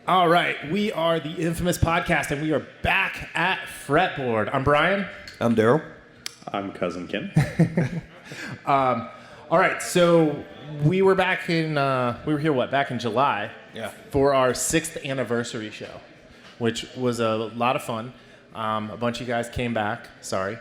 All right, we are the infamous podcast, and we are back at Fretboard. I'm Brian. I'm Darryl. I'm Cousin Ken. All right, so we were back in, back in July for our 6th anniversary show, which was a lot of fun. A bunch of you guys came back. Sorry.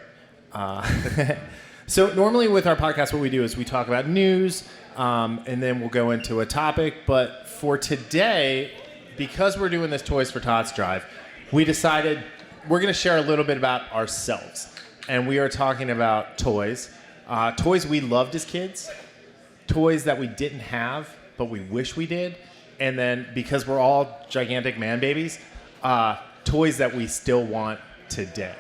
So normally with our podcast, what we do is we talk about news, and then we'll go into a topic. But for today, because we're doing this Toys for Tots drive, we decided we're going to share a little bit about ourselves. And we are talking about toys. Toys we loved as kids, toys that we didn't have, but we wish we did. And then, because we're all gigantic man babies, toys that we still want today.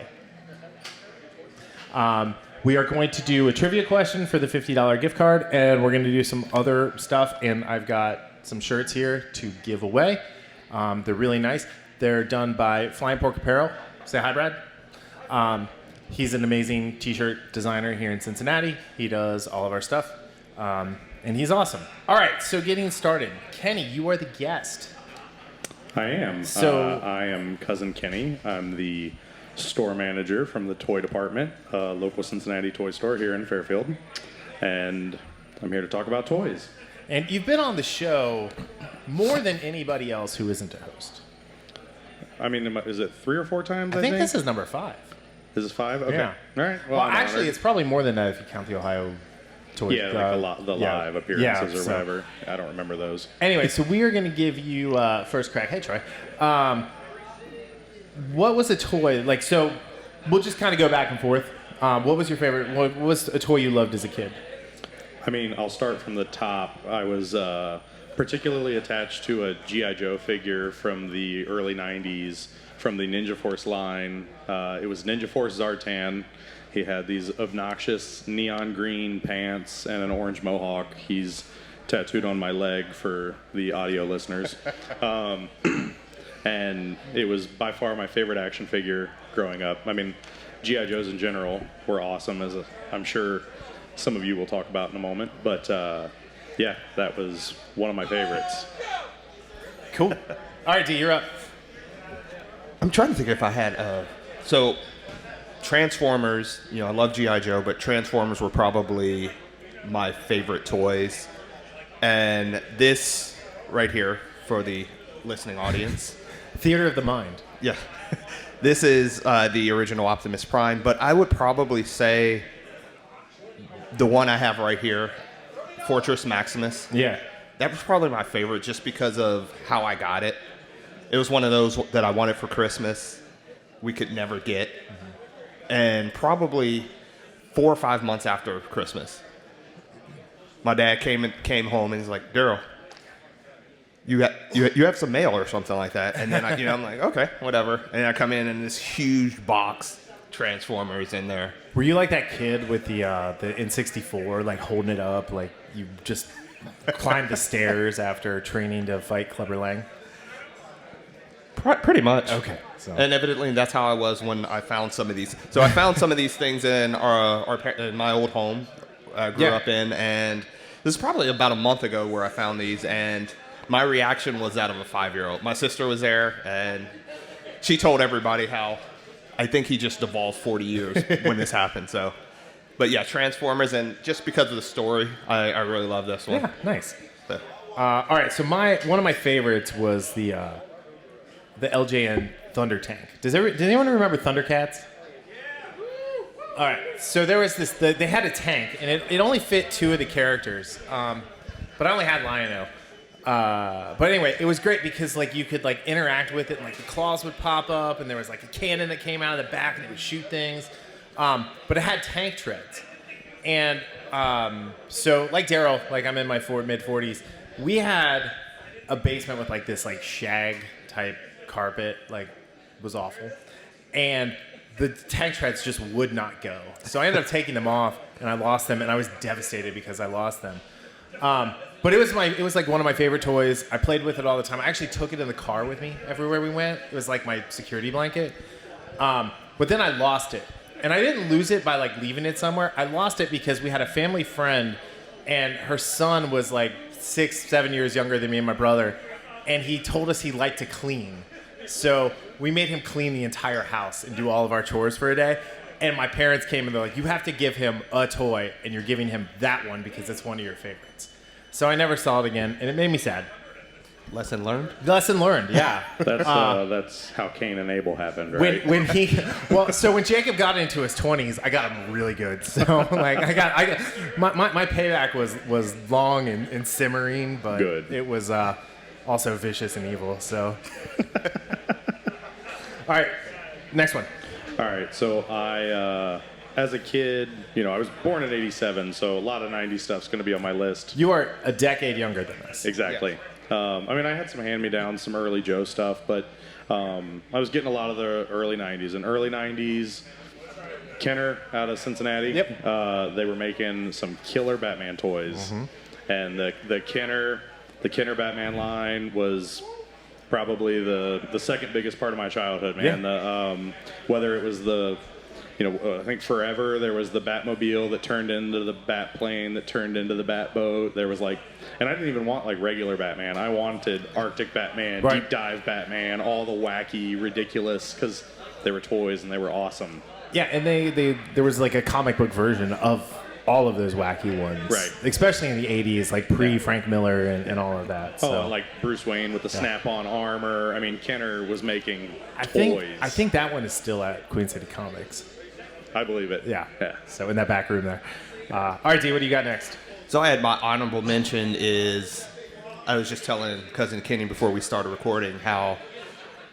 We are going to do a trivia question for the $50 gift card, and we're going to do some other stuff. And I've got some shirts here to give away. They're really nice. They're done by Flying Pork Apparel. Say hi, Brad. He's an amazing t-shirt designer here in Cincinnati. He does all of our stuff, and he's awesome. All right, so getting started. Kenny, you are the guest. I am. So I am Cousin Kenny. I'm the store manager from the toy department, local Cincinnati toy store here in Fairfield, and I'm here to talk about toys. And you've been on the show more than anybody else who isn't a host. I mean, is it 3 or 4 times? I think this is number 5. Is this 5? Okay. Yeah. All right. Well, actually, it's probably more than that if you count the Ohio toys. Yeah, like the live appearances or whatever. I don't remember those. Anyway, so we are going to give you first crack. Hey, Troy. What was a toy? Like, so we'll just kind of go back and forth. What was your favorite? What was a toy you loved as a kid? I mean, I'll start from the top. I was particularly attached to a G.I. Joe figure from the early 90s from the Ninja Force line. It was Ninja Force Zartan. He had these obnoxious neon green pants and an orange mohawk. He's tattooed on my leg for the audio listeners. And it was by far my favorite action figure growing up. I mean, G.I. Joes in general were awesome, I'm sure some of you will talk about in a moment. But, yeah, that was one of my favorites. Cool. All right, D, you're up. I'm trying to think if I had... So, Transformers, I love G.I. Joe, but Transformers were probably my favorite toys. And this right here, for the listening audience... Theater of the Mind. Yeah. This is the original Optimus Prime, but I would probably say the one I have right here, Fortress Maximus. Yeah. That was probably my favorite just because of how I got it. It was one of those that I wanted for Christmas, we could never get. Mm-hmm. And probably 4 or 5 months after Christmas, my dad came home and he's like, Darryl, you have some mail or something like that. And then I'm like, okay, whatever. And I come in and this huge box, Transformers in there. Were you like that kid with the N64, like holding it up, like you just climbed the stairs after training to fight Clubber Lang? Pretty much. Okay. So. And evidently that's how I was when I found some of these. So I found some of these things in in my old home I grew up in, and this is probably about a month ago where I found these, and my reaction was that of a 5-year-old. My sister was there, and she told everybody how I think he just evolved 40 years when this happened. So, but yeah, Transformers, and just because of the story, I really love this one. Yeah, nice. So. All right, so one of my favorites was the Ljn Thunder Tank. Does anyone remember Thundercats? All right, so there was they had a tank, and it only fit 2 of the characters, but I only had Lion-O. But anyway, it was great because like you could like interact with it, and like the claws would pop up, and there was like a cannon that came out of the back, and it would shoot things. But it had tank treads, and so like Darryl, like I'm in my mid-40s, we had a basement with like this like shag type carpet, like was awful, and the tank treads just would not go. So I ended up taking them off, and I lost them, and I was devastated because I lost them. But it was like one of my favorite toys. I played with it all the time. I actually took it in the car with me everywhere we went. It was like my security blanket. But then I lost it. And I didn't lose it by like leaving it somewhere. I lost it because we had a family friend, and her son was like 6-7 years younger than me and my brother. and he told us he liked to clean. So we made him clean the entire house and do all of our chores for a day. And my parents came and they're like, you have to give him a toy, and you're giving him that one because it's one of your favorites. So I never saw it again, and it made me sad. Lesson learned? Lesson learned, yeah. That's how Cain and Abel happened, right? When Jacob got into his 20s, I got him really good. So like my payback was long and simmering, but good. It was also vicious and evil. So, all right, next one. All right, so I, as a kid, I was born in '87, so a lot of '90s stuff's going to be on my list. You are a decade younger than us. Exactly. Yeah. I had some hand-me-downs, some early Joe stuff, but I was getting a lot of the early '90s. And early '90s, Kenner out of Cincinnati. Yep. They were making some killer Batman toys, and the Kenner Batman line was probably the second biggest part of my childhood, man. Yeah. Whether it was I think forever there was the Batmobile that turned into the Batplane that turned into the Batboat. There was and I didn't even want regular Batman. I wanted Arctic Batman, right. Deep Dive Batman, all the wacky, ridiculous, because they were toys and they were awesome. Yeah, and there was a comic book version of all of those wacky ones, right? Especially in the '80s, pre Frank Miller and all of that. So. Like Bruce Wayne with the snap-on armor. I mean, Kenner was making toys. I think think that one is still at Queen City Comics. I believe it. Yeah. So in that back room there. All right, D, what do you got next? So I had my honorable mention is, I was just telling Cousin Kenny before we started recording how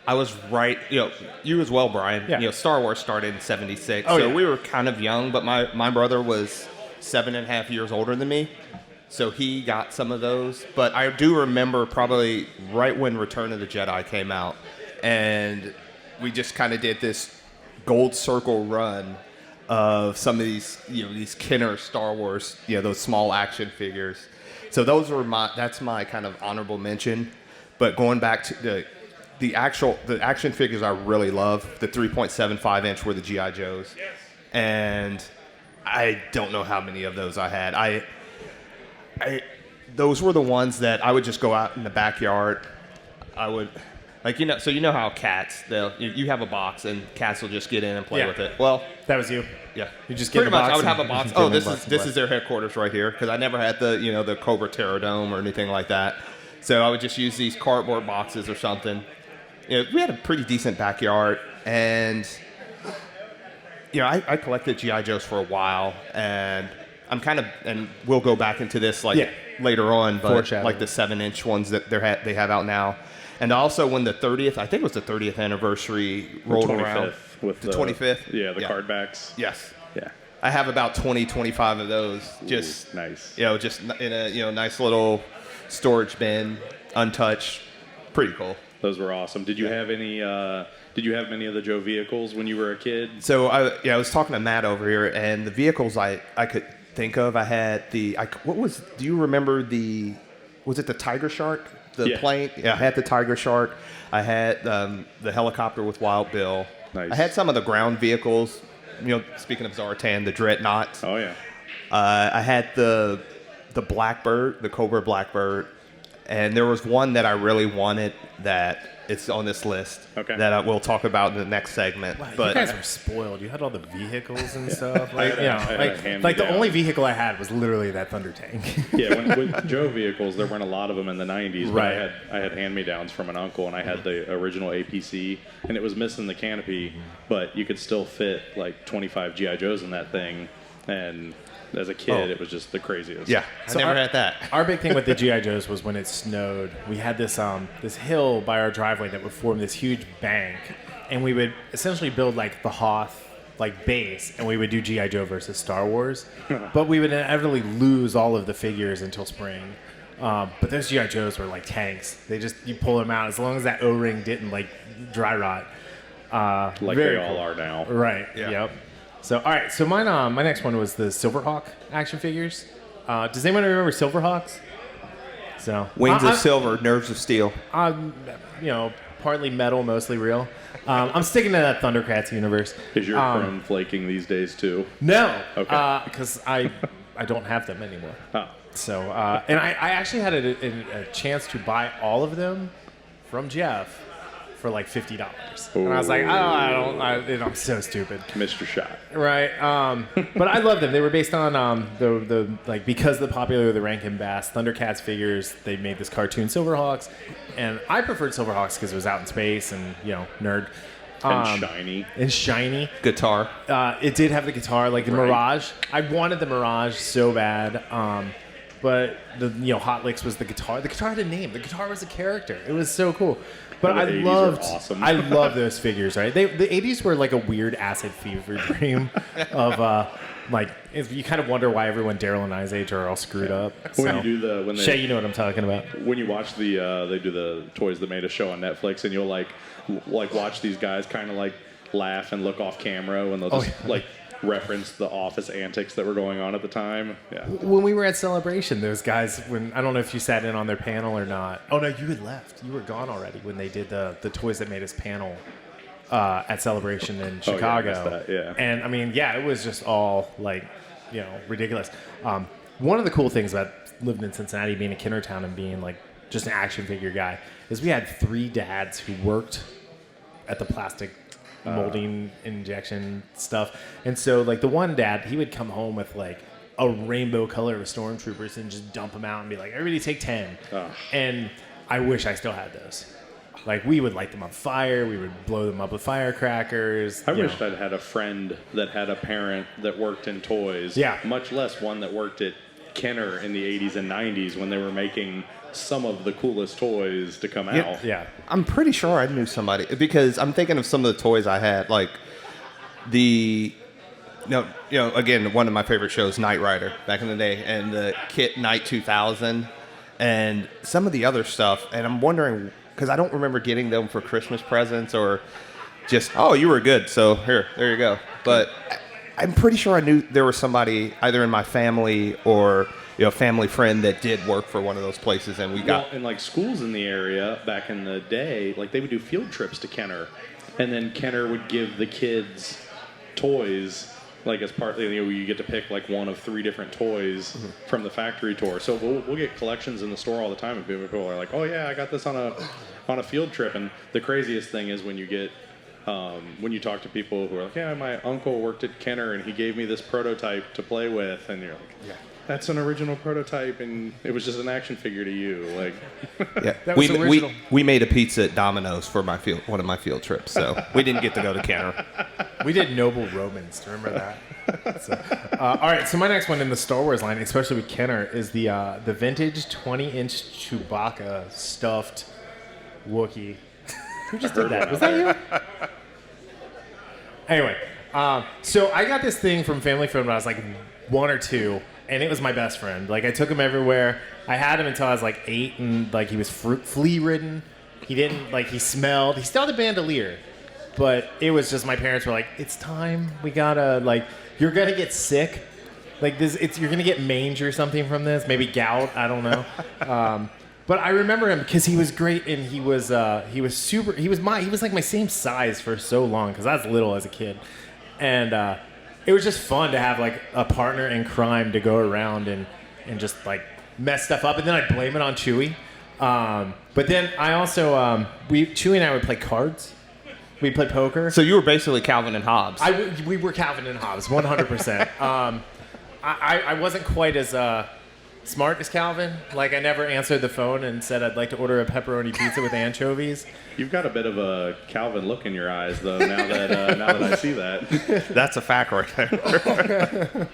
I was right, you as well, Brian. Yeah. Star Wars started in '76, so we were kind of young, but my brother was 7.5 years older than me, so he got some of those. But I do remember probably right when Return of the Jedi came out, and we just kind of did this gold circle run of some of these Kenner Star Wars, those small action figures. So that's my kind of honorable mention. But going back to the action figures, I really love the 3.75 inch were the G.I. Joes, and I don't know how many of those I had. Those were the ones that I would just go out in the backyard. I would. So how cats, you have a box and cats will just get in and play with it. Well, that was you. Yeah. You just get pretty much. box I would have a box. This is their their headquarters right here, because I never had the Cobra Terradome or anything like that. So I would just use these cardboard boxes or something. We had a pretty decent backyard, and I collected G.I. Joes for a while, and I'm and we'll go back into this later on, but the 7-inch ones that they have out now. And also when the 30th, I think it was the 30th anniversary rolled around. With the 25th? Yeah, the card backs. Yes. Yeah. I have about 25 of those. Just nice. Just in a nice little storage bin, untouched. Pretty cool. Those were awesome. Did you have any Did you have many of the Joe vehicles when you were a kid? So I was talking to Matt over here, and the vehicles I could think of, I had do you remember was it the Tiger Shark? The plane? Yeah, I had the Tiger Shark. I had the helicopter with Wild Bill. Nice. I had some of the ground vehicles. Speaking of Zartan, the Dreadnought. Oh yeah. I had the Blackbird, the Cobra Blackbird, and there was one that I really wanted that it's on this list. Okay. That I will talk about in the next segment. Wow, but you guys were spoiled. You had all the vehicles and stuff. The only vehicle I had was literally that Thunder Tank. Yeah, with Joe vehicles, there weren't a lot of them in the 90s. But Right. I had hand-me-downs from an uncle, and I had the original APC, and it was missing the canopy, but you could still fit 25 G.I. Joes in that thing, and as a kid, it was just the craziest. Yeah, I never had that. Our big thing with the G.I. Joes was when it snowed, we had this hill by our driveway that would form this huge bank, and we would essentially build the Hoth base, and we would do G.I. Joe versus Star Wars, but we would inevitably lose all of the figures until spring. But those G.I. Joes were like tanks. You pull them out as long as that O-ring didn't dry rot. They all are now. Right. Yeah. Yep. So all right. So mine, my next one was the Silverhawk action figures. Does anyone remember Silverhawks? So Wings of silver, nerves of steel. Partly metal, mostly real. I'm sticking to that Thundercats universe. Is your chrome flaking these days too? No. Okay. Because I don't have them anymore. Oh. So, and I actually had a chance to buy all of them from Jeff for like $50, and I was like, I'm so stupid. Mr. Shot. Right. But I love them. They were based on the like, because of the popularity of the Rankin Bass Thundercats figures, they made this cartoon Silverhawks, and I preferred Silverhawks because it was out in space and nerd. And shiny. And shiny. Guitar. It did have the guitar, like the Mirage. I wanted the Mirage so bad. But the Hot Licks was the guitar. The guitar had a name. The guitar was a character. It was so cool. But The I 80s loved, are awesome. I love those figures. Right, the '80s were like a weird acid fever dream of you kind of wonder why everyone Darryl and I's age are all screwed up. When you do when they Shay, you know what I'm talking about. When you watch they do the Toys That Made Us show on Netflix, and you'll like watch these guys kind of like laugh and look off camera when they'll just reference the office antics that were going on at the time. Yeah. When we were at Celebration, those guys, I don't know if you sat in on their panel or not. Oh no, you had left. You were gone already when they did the Toys That Made Us panel at Celebration in Chicago. I missed that, yeah. And I mean, it was just all like, ridiculous. One of the cool things about living in Cincinnati, being a Kinner town, and being like just an action figure guy, is we had 3 dads who worked at the plastic molding injection stuff. And so like the one dad, he would come home with like a rainbow color of stormtroopers and just dump them out and be like, everybody take 10. And I wish I still had those. Like, we would light them on fire. We would blow them up with firecrackers. I wished I'd had a friend that had a parent that worked in toys. Yeah. Much less one that worked at Kenner in the 80s and 90s when they were making some of the coolest toys to come out. Yeah. I'm pretty sure I knew somebody, because I'm thinking of some of the toys I had, like again, one of my favorite shows, Knight Rider, back in the day, and the Kit Knight 2000, and some of the other stuff. And I'm wondering, because I don't remember getting them for Christmas presents or just, you were good, so there you go. But I'm pretty sure I knew there was somebody either in my family or family friend that did work for one of those places, and and like schools in the area back in the day, like they would do field trips to Kenner, and then Kenner would give the kids toys, like as part, you get to pick like one of 3 different toys from the factory tour. So we'll get collections in the store all the time, and people are like, oh yeah, I got this on a field trip. And the craziest thing is when you get when you talk to people who are like, yeah, my uncle worked at Kenner and he gave me this prototype to play with, and you're like, yeah, that's an original prototype, and it was just an action figure to you. Like, that was original. We made a pizza at Domino's for one of my field trips, so we didn't get to go to Kenner. We did Noble Romans. Do you remember that? So, all right, so my next one in the Star Wars line, especially with Kenner, is the vintage 20-inch Chewbacca stuffed Wookie. Who just did that? Was that you? Anyway, so I got this thing from Family Friend when I was like 1 or 2, and it was my best friend. Like, I took him everywhere. I had him until I was like 8, and like he was flea-ridden. He didn't, like, he smelled. He still had a bandolier, but it was just, my parents were like, it's time. We gotta, like, you're gonna get sick. Like, you're gonna get mange or something from this. Maybe gout. I don't know. But I remember him because he was great, and he was super. He was like my same size for so long because I was little as a kid, and it was just fun to have like a partner in crime to go around and just like mess stuff up, and then I'd blame it on Chewie. But then I also Chewie and I would play cards. We'd play poker. So you were basically Calvin and Hobbes. We were Calvin and Hobbes, 100%. I wasn't quite as smart as Calvin. Like, I never answered the phone and said I'd like to order a pepperoni pizza with anchovies. You've got a bit of a Calvin look in your eyes, though. Now that I see that, that's a fact right there.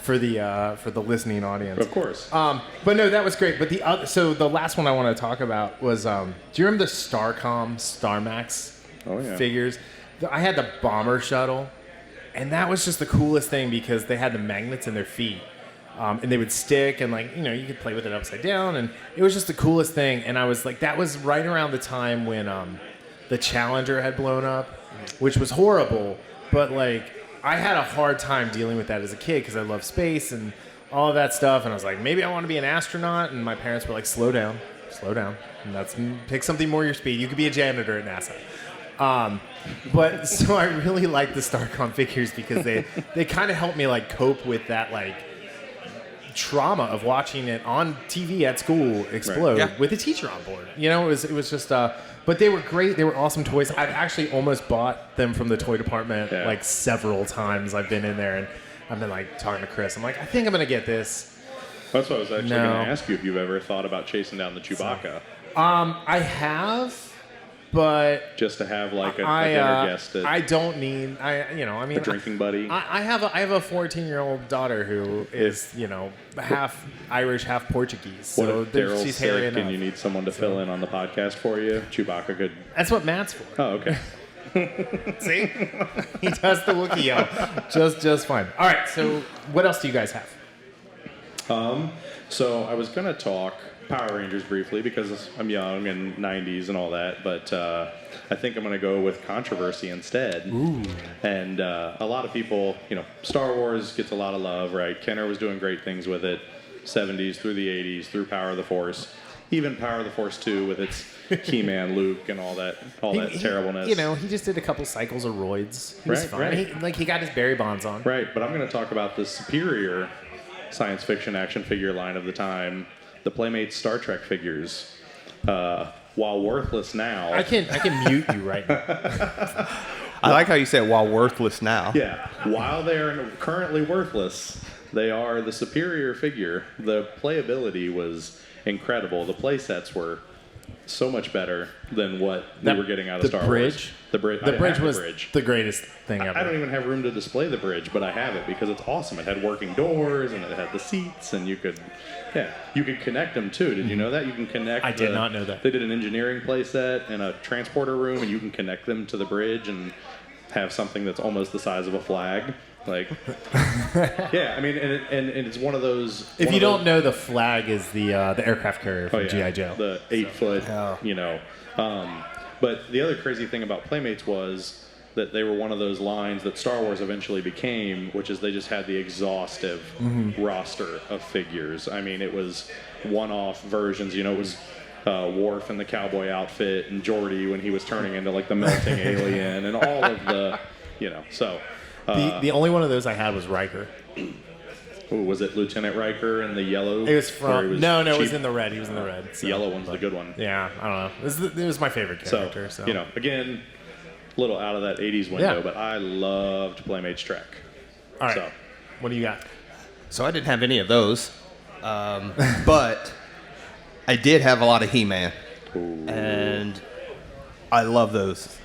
For the listening audience, of course. But no, that was great. But the last one I want to talk about was, do you remember the Starcom Starmax figures? I had the bomber shuttle, and that was just the coolest thing because they had the magnets in their feet. And they would stick, and like, you could play with it upside down, and it was just the coolest thing. And I was like, that was right around the time when the Challenger had blown up, which was horrible. But like, I had a hard time dealing with that as a kid because I love space and all of that stuff. And I was like, maybe I want to be an astronaut. And my parents were like, slow down, and pick something more your speed. You could be a janitor at NASA. But so I really like the Starcom figures because they kind of helped me like cope with that, like, trauma of watching it on TV at school explode Yeah. with a teacher on board. You know, it was just. But they were great. They were awesome toys. I've actually almost bought them from the toy department like several times. I've been in there and I've been like talking to Chris. I'm like, I think I'm gonna get this. That's what I was actually going to ask you if you've ever thought about chasing down the Chewbacca. I have, but just to have like a dinner guest. I don't need. A drinking buddy. I have a 14-year-old daughter who is half Irish, half Portuguese. What So if Darryl's she's hairy sick enough. and you need someone to fill in on the podcast for you? Chewbacca could. That's what Matt's for. Oh, okay. See, he does the Wookie yell just fine. All right. So what else do you guys have? So I was going to talk Power Rangers briefly because I'm young and 90s and all that, but I think I'm going to go with controversy instead. Ooh. And a lot of people, Star Wars gets a lot of love, right? Kenner was doing great things with it, 70s through the 80s, through Power of the Force, even Power of the Force 2 with its He-Man, Luke, and all that terribleness. He just did a couple cycles of roids. He was Right, fine. right. He got his Barry Bonds on. Right, but I'm going to talk about the superior science fiction action figure line of the time, the Playmates Star Trek figures. While worthless now, I can mute you right now. I like how you said while worthless now. Yeah, while they're currently worthless, they are the superior figure. The playability was incredible. The play sets were so much better than what we were getting out of Star Wars. The bridge was the greatest thing ever. I don't even have room to display the bridge, but I have it because it's awesome. It had working doors and it had the seats, and you could connect them too. Did you know that? You can connect. I did not know that. They did an engineering play set and a transporter room, and you can connect them to the bridge and have something that's almost the size of a flag. Like, yeah, I mean, and it's one of those. If you don't know, the flag is the aircraft carrier from G.I. Joe. The 8-foot, But the other crazy thing about Playmates was that they were one of those lines that Star Wars eventually became, which is they just had the exhaustive roster of figures. I mean, it was one-off versions. It was Worf in the cowboy outfit and Geordi when he was turning into like the melting alien and all of the, so. The only one of those I had was Riker. Was it Lieutenant Riker in the yellow? It was from... No, it was cheap? in the red. He was in the red. So, the yellow one's the good one. Yeah, I don't know. It was my favorite character. So. Again, a little out of that 80s window, but I loved Playmates Trek. All right. So, what do you got? So I didn't have any of those, but I did have a lot of He-Man, and I love those.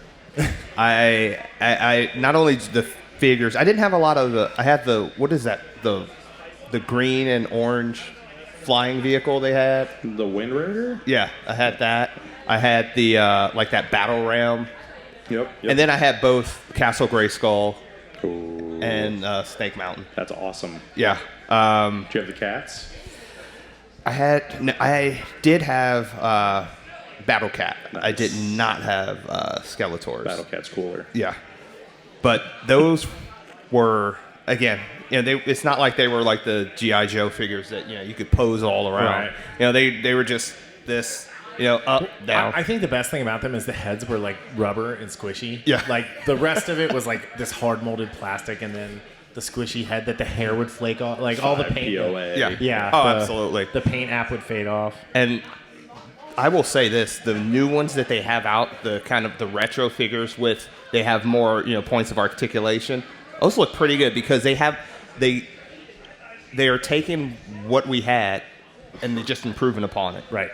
I not only the figures, I didn't have a lot of the. I had what is that? The green and orange flying vehicle they had. The Wind Raider? Yeah, I had that. I had the like that battle ram. Yep. And then I had both Castle Grayskull and Snake Mountain. That's awesome. Yeah. Do you have the cats? I did have Battle Cat. Nice. I did not have Skeletors. Battle Cat's cooler. Yeah. But those were, again, it's not like they were like the G.I. Joe figures that, you could pose all around. Right. They were just this, up, down. I think the best thing about them is the heads were like rubber and squishy. Yeah. Like the rest of it was like this hard molded plastic, and then the squishy head that the hair would flake off. Like all the paint. POA. Yeah. Oh, absolutely. The paint app would fade off. And I will say this: the new ones that they have out, the kind of the retro figures they have more, points of articulation. Those look pretty good because they are taking what we had and they're just improving upon it. Right.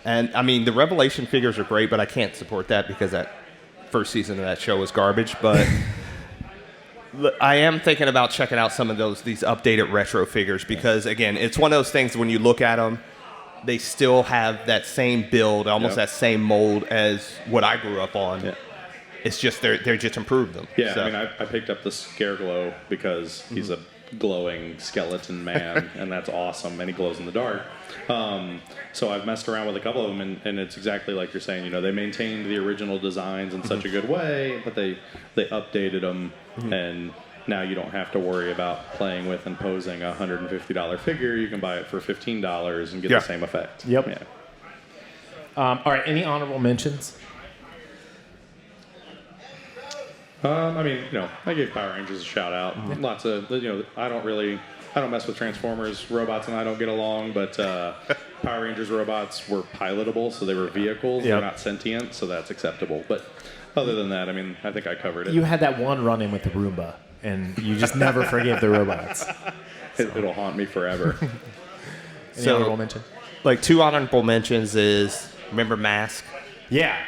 And I mean, the Revelation figures are great, but I can't support that because that first season of that show was garbage. But I am thinking about checking out some of these updated retro figures because, again, it's one of those things when you look at them, they still have that same build, almost that same mold as what I grew up on. Yeah. It's just they're just improved them. Yeah, so. I mean, I picked up the Scareglow because he's a glowing skeleton man, and that's awesome, and he glows in the dark. So I've messed around with a couple of them, and it's exactly like you're saying. They maintained the original designs in such a good way, but they updated them, and now you don't have to worry about playing with and posing a $150 figure. You can buy it for $15 and get the same effect. Yep. Yeah. All right. Any honorable mentions? I mean, I gave Power Rangers a shout out. Lots of, I don't really I don't mess with Transformers. Robots and I don't get along, but Power Rangers robots were pilotable, so they were vehicles. They're not sentient, so that's acceptable. But other than that, I mean, I think I covered it. You had that one run-in with the Roomba, and you just never forgive the robots. It'll haunt me forever. Any honorable mention? Like 2 honorable mentions is, remember Mask? Yeah.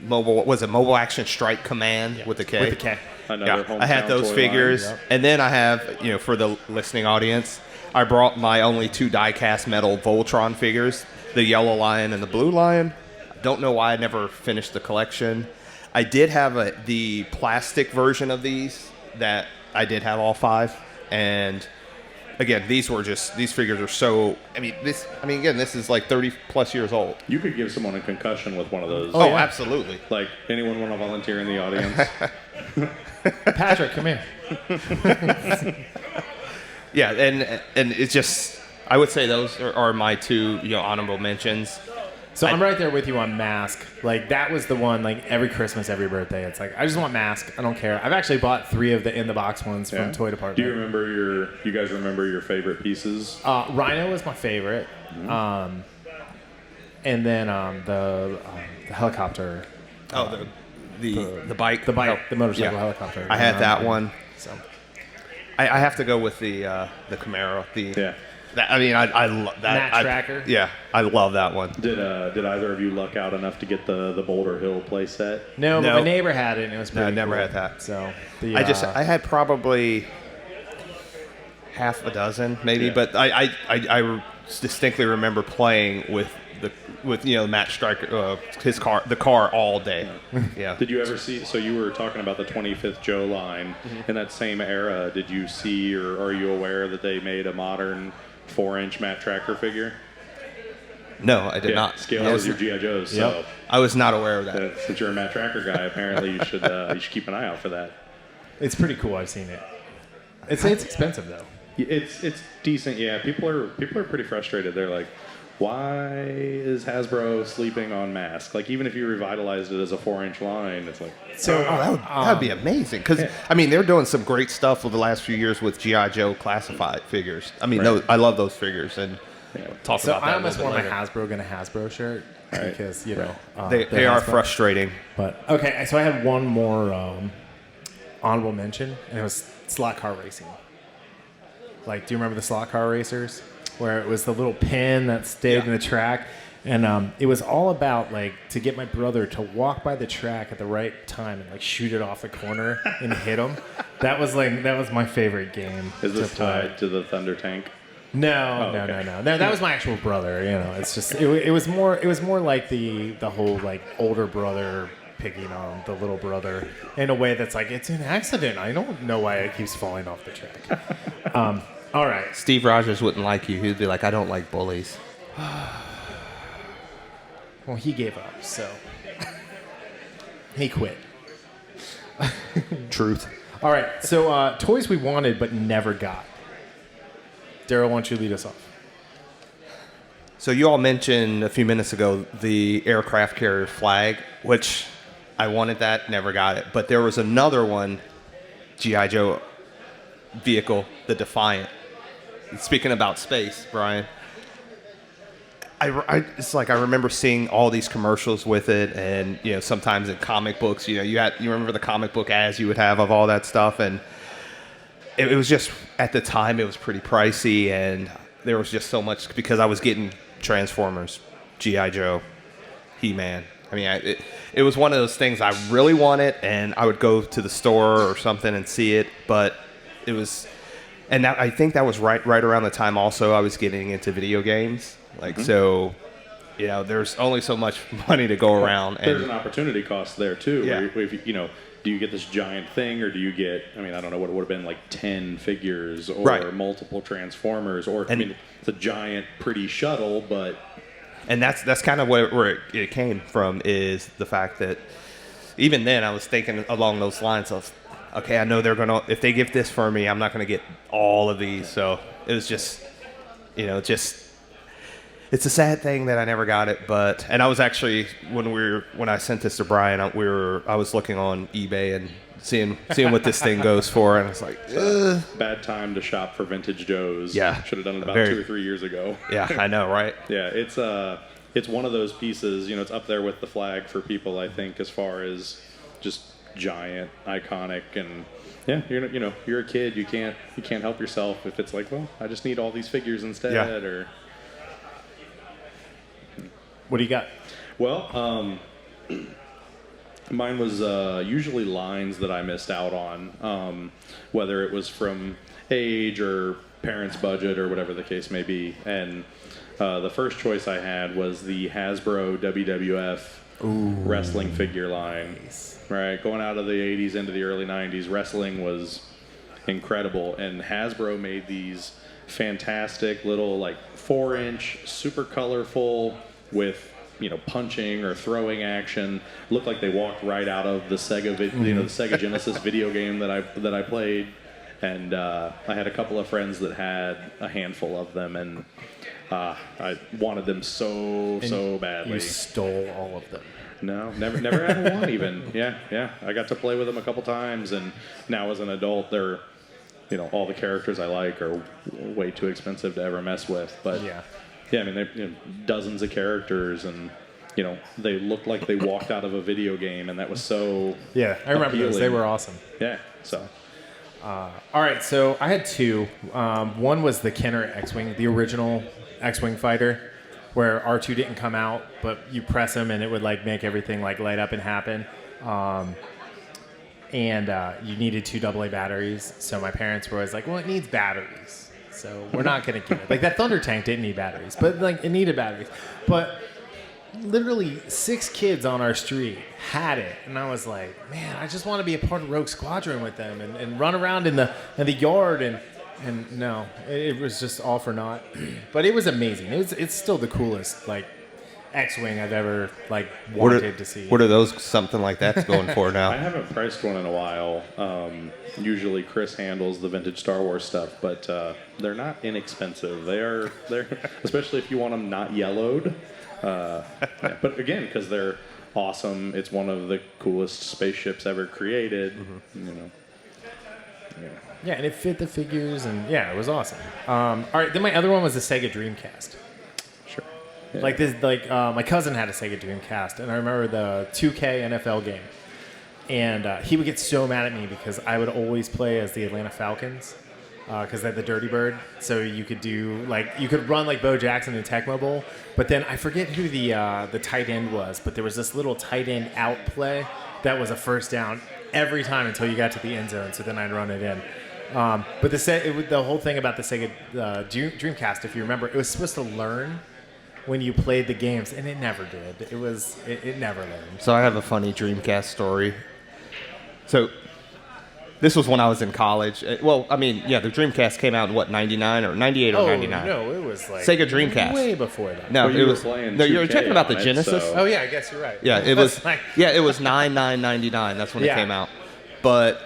Mobile Action Strike Command with the K? With the K. Another I had hometown those toy figures. line. And then I have, for the listening audience, I brought my only 2 die-cast metal Voltron figures, the Yellow Lion and the Blue Lion. I don't know why I never finished the collection. I did have the plastic version of these that I did have all 5. And again, these figures are so, again, this is like 30 plus years old. You could give someone a concussion with one of those. Oh, absolutely. Like, anyone want to volunteer in the audience? Patrick, come here. Yeah, and it's just, I would say those are my 2 honorable mentions. So I'm right there with you on Mask. Like, that was the one, like, every Christmas, every birthday. It's like, I just want Mask. I don't care. I've actually bought 3 of the in-the-box ones from Toy Department. Do you guys remember your favorite pieces? Rhino was my favorite. Mm-hmm. And then the helicopter. The bike. The motorcycle Yeah. helicopter. I had that one. So. I have to go with the Camaro. I love that. Matt Tracker? Yeah, I love that one. Did either of you luck out enough to get the Boulder Hill play set? No, but No. my neighbor had it, and it was pretty I never cool. had that. So I had probably half a dozen, maybe, but I distinctly remember playing with Matt Stryker, the car all day. Yeah. Did you ever see? So you were talking about the 25th Joe line. In that same era, did you see or are you aware that they made a modern 4-inch Matt Tracker figure? No, I did not. Scale No, as your G.I. Joes. So I was not aware of that. since you're a Matt Tracker guy, apparently you should keep an eye out for that. It's pretty cool. I've seen it. It's expensive though. It's decent. Yeah, people are pretty frustrated. They're like, why is Hasbro sleeping on Mask? Like, even if you revitalized it as a 4-inch line, it's like... So that would be amazing. Because, they're doing some great stuff for the last few years with G.I. Joe classified figures. I love those figures. And talk So about that I a almost little wore bit my later. Hasbro Hasbro shirt because they they're are Hasbro. frustrating. But okay, so I had one more honorable mention, and it was slot car racing. Like, do you remember the slot car racers, where it was the little pin that stayed in the track, and it was all about like to get my brother to walk by the track at the right time and like shoot it off the corner and hit him. That was my favorite game. Is this to play. tied to the Thunder Tank? No, no. That was my actual brother. It's just it was more like the whole like older brother picking on the little brother in a way that's like it's an accident. I don't know why it keeps falling off the track. All right. Steve Rogers wouldn't like you. He'd be like, I don't like bullies. Well, he gave up, so he quit. Truth. All right. So toys we wanted but never got. Darryl, why don't you lead us off? So you all mentioned a few minutes ago the aircraft carrier flag, which I wanted that, never got it. But there was another one, G.I. Joe vehicle, the Defiant. Speaking about space, Brian, it's like I remember seeing all these commercials with it, and sometimes in comic books, you remember the comic book ads you would have of all that stuff, and it was just at the time it was pretty pricey, and there was just so much because I was getting Transformers, G.I. Joe, He-Man. It was one of those things I really wanted, and I would go to the store or something and see it, but it was, and I think that was right around the time also I was getting into video games. So, there's only so much money to go around. There's an opportunity cost there too. Yeah. Where if do you get this giant thing, or do you get? I don't know what it would have been like 10 figures or multiple Transformers, or it's a giant, pretty shuttle, but. And that's kind of where it came from, is the fact that even then I was thinking along those lines of, okay, I know they're going to, if they give this for me, I'm not going to get all of these. So it was just, it's a sad thing that I never got it. And I was actually, when I sent this to Brian, I was looking on eBay and seeing what this thing goes for, and it's like, ugh. Bad time to shop for vintage Joes. Yeah. Should have done it about Very- 2 or 3 years ago. Yeah, I know, right? Yeah, it's one of those pieces. It's up there with the flag for people, I think, as far as just giant, iconic, and yeah, you're a kid. You can't help yourself if it's like, well, I just need all these figures instead. Yeah. Or What do you got? well, mine was usually lines that I missed out on, whether it was from age or parents' budget or whatever the case may be. And the first choice I had was the Hasbro WWF wrestling figure line. Right, going out of the 80s into the early 90s, wrestling was incredible. And Hasbro made these fantastic little, like, 4-inch, super colorful with punching or throwing action. Looked like they walked right out of the Sega, the Sega Genesis video game that I played. And I had a couple of friends that had a handful of them, and I wanted them so badly. You stole all of them. No, never had one even. Yeah. I got to play with them a couple times, and now as an adult, they're, all the characters I like are way too expensive to ever mess with. But Yeah. I mean, they dozens of characters, and they looked like they walked out of a video game, and that was so. Yeah, I remember those. They appealing. were awesome. Yeah. So. All right, so I had two. One was the Kenner X-Wing, the original X-Wing fighter, where R2 didn't come out, but you press him and it would like make everything like light up and happen. And you needed 2 AA batteries, so my parents were always like, "Well, it needs batteries, so we're not gonna get it." Like that Thunder Tank didn't need batteries, but like it needed batteries. But literally 6 kids on our street had it, and I was like, man, I just want to be a part of Rogue Squadron with them and run around in the yard and no, it was just all for naught. But it was amazing. It's still the coolest like X-Wing I've ever like wanted to see. What are those something like that's going for now? I haven't priced one in a while. Usually Chris handles the vintage Star Wars stuff, but they're not inexpensive. They're especially if you want them not yellowed. But again, because they're awesome, it's one of the coolest spaceships ever created. Yeah, and it fit the figures, and yeah, it was awesome. All right, then my other one was the Sega Dreamcast. Sure. Yeah. Like this, my cousin had a Sega Dreamcast, and I remember the 2K NFL game, and he would get so mad at me because I would always play as the Atlanta Falcons. Because they had the Dirty Bird, so you could run like Bo Jackson in Tecmo Bowl, but then I forget who the tight end was, but there was this little tight end out play that was a first down every time until you got to the end zone, so then I'd run it in. But the whole thing about the Sega Dreamcast, if you remember, it was supposed to learn when you played the games, and it never did. It never learned. So I have a funny Dreamcast story. So this was when I was in college. Well, I mean, yeah, the Dreamcast came out in what, 99 or 98 or 99? No, it was like Sega Dreamcast. way before that. No, Well, it you were was. playing No, you're 2K talking about the on it, Genesis. so- Oh yeah, I guess you're right. Yeah, it was. Like, Yeah, it was 99.99. That's when it Yeah. came out. But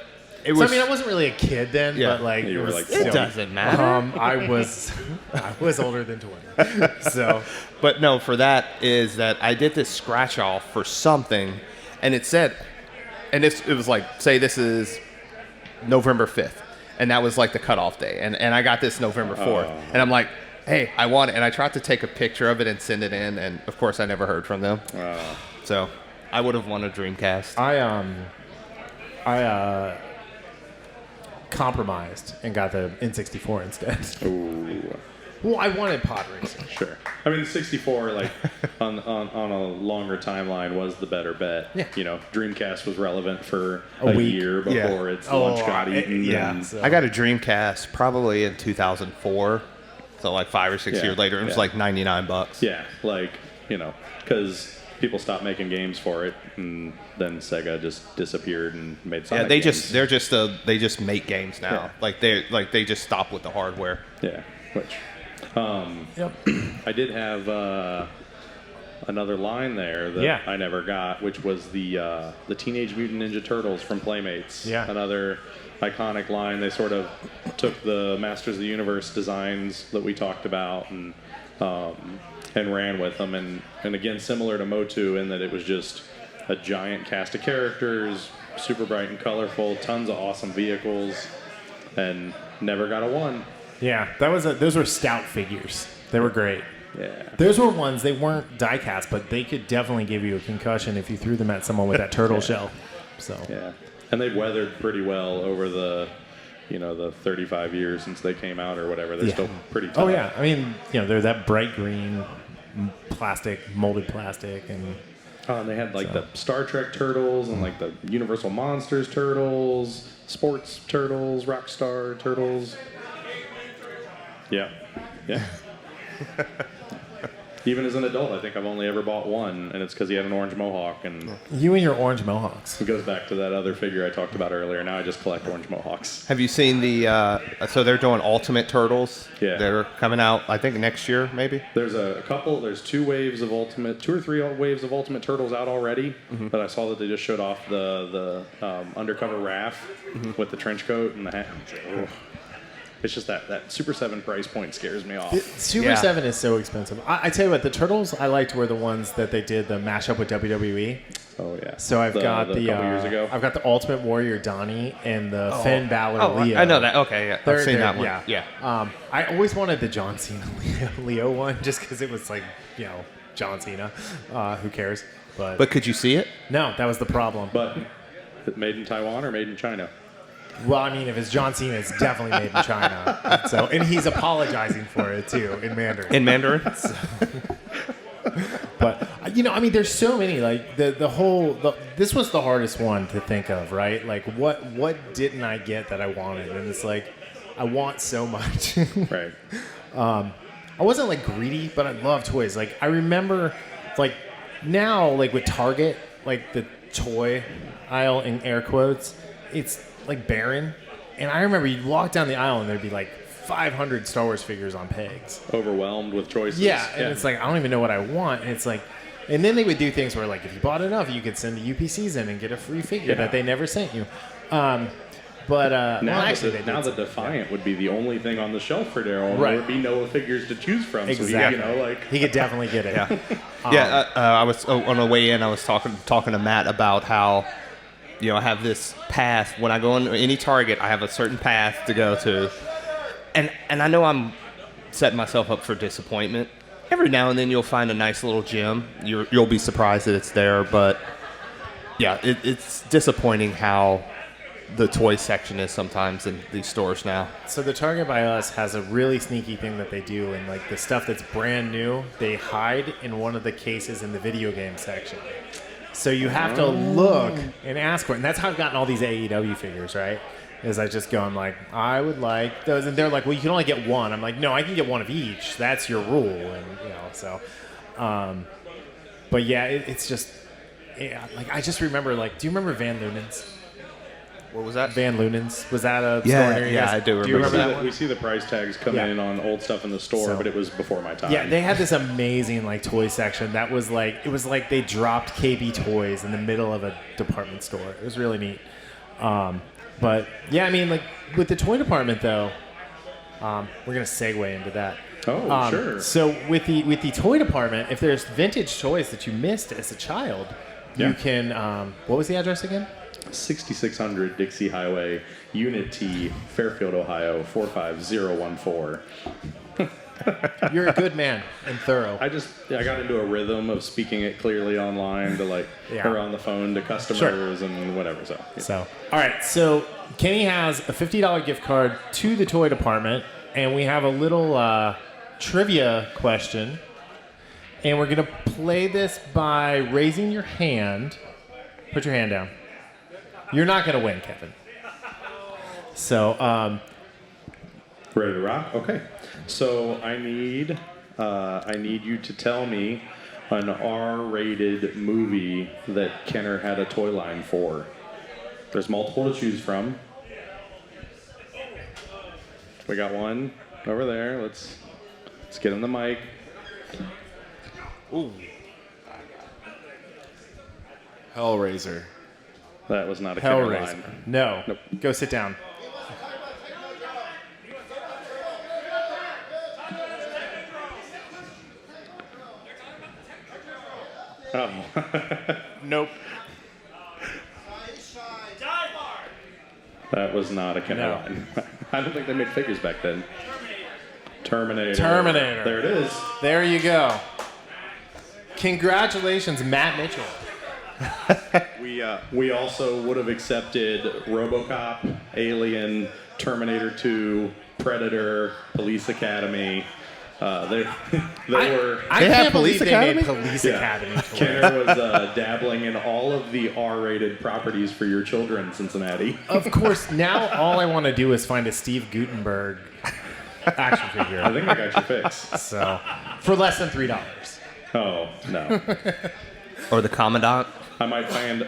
it so was. I mean, I wasn't really a kid then, Yeah. but like You were was like still- it doesn't matter. I was older than 20. So But no, for that is that I did this scratch off for something, and it said, and it was like, say this is November 5th, and that was like the cutoff day, and I got this November 4th, and I'm like, hey, I want it, and I tried to take a picture of it and send it in, and of course I never heard from them. So I would have won a Dreamcast. I compromised and got the N64 instead. Ooh. Well, I wanted pod racing. Sure. I mean, the 64, like, on a longer timeline was the better bet. Yeah. Dreamcast was relevant for A a week. year before Yeah. its lunch got eaten. yeah. and- So- I got a Dreamcast probably in 2004, so like 5 or 6 Yeah, years later, and it was yeah. like $99. Yeah, like, because people stopped making games for it, and then Sega just disappeared and made Sonic Yeah, they games. they just make games now. Yeah. They just stop with the hardware. Yeah, which... Yep. I did have another line there that Yeah. I never got, which was the Teenage Mutant Ninja Turtles from Playmates. Yeah. Another iconic line. They sort of took the Masters of the Universe designs that we talked about and ran with them. And again, similar to Motu in that it was just a giant cast of characters, super bright and colorful, tons of awesome vehicles, and never got a 1. Yeah, those were stout figures. They were great. Yeah. Those were ones, they weren't die-cast, but they could definitely give you a concussion if you threw them at someone with that turtle shell. So Yeah. And they've weathered pretty well over the 35 years since they came out or whatever. They're still pretty tough. Oh, yeah. I mean, they're that bright green plastic, molded plastic. And they had the Star Trek turtles and the Universal Monsters turtles, sports turtles, Rockstar turtles. Yeah. Yeah. Even as an adult, I think I've only ever bought one, and it's because he had an orange mohawk. And you and your orange mohawks. it goes back to that other figure I talked about earlier. Now I just collect orange mohawks. Have you seen so they're doing Ultimate Turtles? Yeah. They're coming out, I think, next year, maybe? There's there's 2 or 3 waves of Ultimate Turtles out already, but I saw that they just showed off the undercover Raph with the trench coat and the hat. Ugh. It's just that Super 7 price point scares me off. Super 7 is so expensive. I tell you what, the turtles I liked were the ones that they did the mashup with WWE. Oh yeah. So I've got the couple years ago. I've got the Ultimate Warrior Donnie and the Finn Balor Leo. I know that. Okay, yeah. I've seen that one. Yeah. I always wanted the John Cena Leo one just because it was John Cena. Who cares? But could you see it? No, that was the problem. But made in Taiwan or made in China? Well, I mean, if it's John Cena, it's definitely made in China. So, and he's apologizing for it too in Mandarin. In Mandarin? But there's so many. This was the hardest one to think of, right? What didn't I get that I wanted? And it's I want so much. Right. I wasn't greedy, but I love toys. I remember, now, with Target, the toy aisle in air quotes, it's barren. And I remember you'd walk down the aisle and there'd be 500 Star Wars figures on pegs. Overwhelmed with choices. Yeah, and it's I don't even know what I want. And it's and then they would do things where if you bought enough, you could send the UPCs in and get a free figure that they never sent you. Now the Defiant would be the only thing on the shelf for Darryl. Right. There would be no figures to choose from. Exactly. So he could definitely get it. Yeah. I was on the way in. I was talking to Matt about how I have this path. When I go into any Target, I have a certain path to go to. And I know I'm setting myself up for disappointment. Every now and then you'll find a nice little gem. You'll be surprised that it's there. But, yeah, it's disappointing how the toy section is sometimes in these stores now. So the Target by Us has a really sneaky thing that they do. And, the stuff that's brand new, they hide in one of the cases in the video game section. So you have to look and ask for it. And that's how I've gotten all these AEW figures, right? Is I just go, I would like those. And they're like, well, you can only get one. I'm like, no, I can get one of each. That's your rule. And, so. But, yeah, it's just, I just remember, do you remember Van Lunen's? What was that? Van Lunen's. Was that a store near you guys? guys? I do remember. Do you remember that one? We see the price tags come in on old stuff in the store, but it was before my time. Yeah, they had this amazing toy section that was it was they dropped KB Toys in the middle of a department store. It was really neat. But yeah, I mean, with the toy department though, we're gonna segue into that. Oh, sure. So with the toy department, if there's vintage toys that you missed as a child, you can. What was the address again? 6600 Dixie Highway, Unit T, Fairfield, Ohio, 45014. You're a good man and thorough. I got into a rhythm of speaking it clearly online to or on the phone to customers and whatever. So all right. So Kenny has a $50 gift card to the toy department, and we have a little trivia question, and we're gonna play this by raising your hand. Put your hand down. You're not going to win, Kevin. So, ready to rock? Okay. So I need you to tell me an R-rated movie that Kenner had a toy line for. There's multiple to choose from. We got one over there. Let's get him the mic. Ooh. Hellraiser. That was not a Kenner line. No. Nope. Go sit down. Oh. Nope. That was not a Kenner No. line. I don't think they made figures back then. Terminator. Terminator. There it is. There you go. Congratulations, Matt Mitchell. We also would have accepted RoboCop, Alien, Terminator 2, Predator, Police Academy. They were. I They can't have believe Police they made Academy? Police Yeah. Academy. toys. Kenner was dabbling in all of the R-rated properties for your children in Cincinnati. Of course, now all I want to do is find a Steve Gutenberg action figure. I think I got your fix. So, for less than $3. Oh no. Or the Commandant. I might find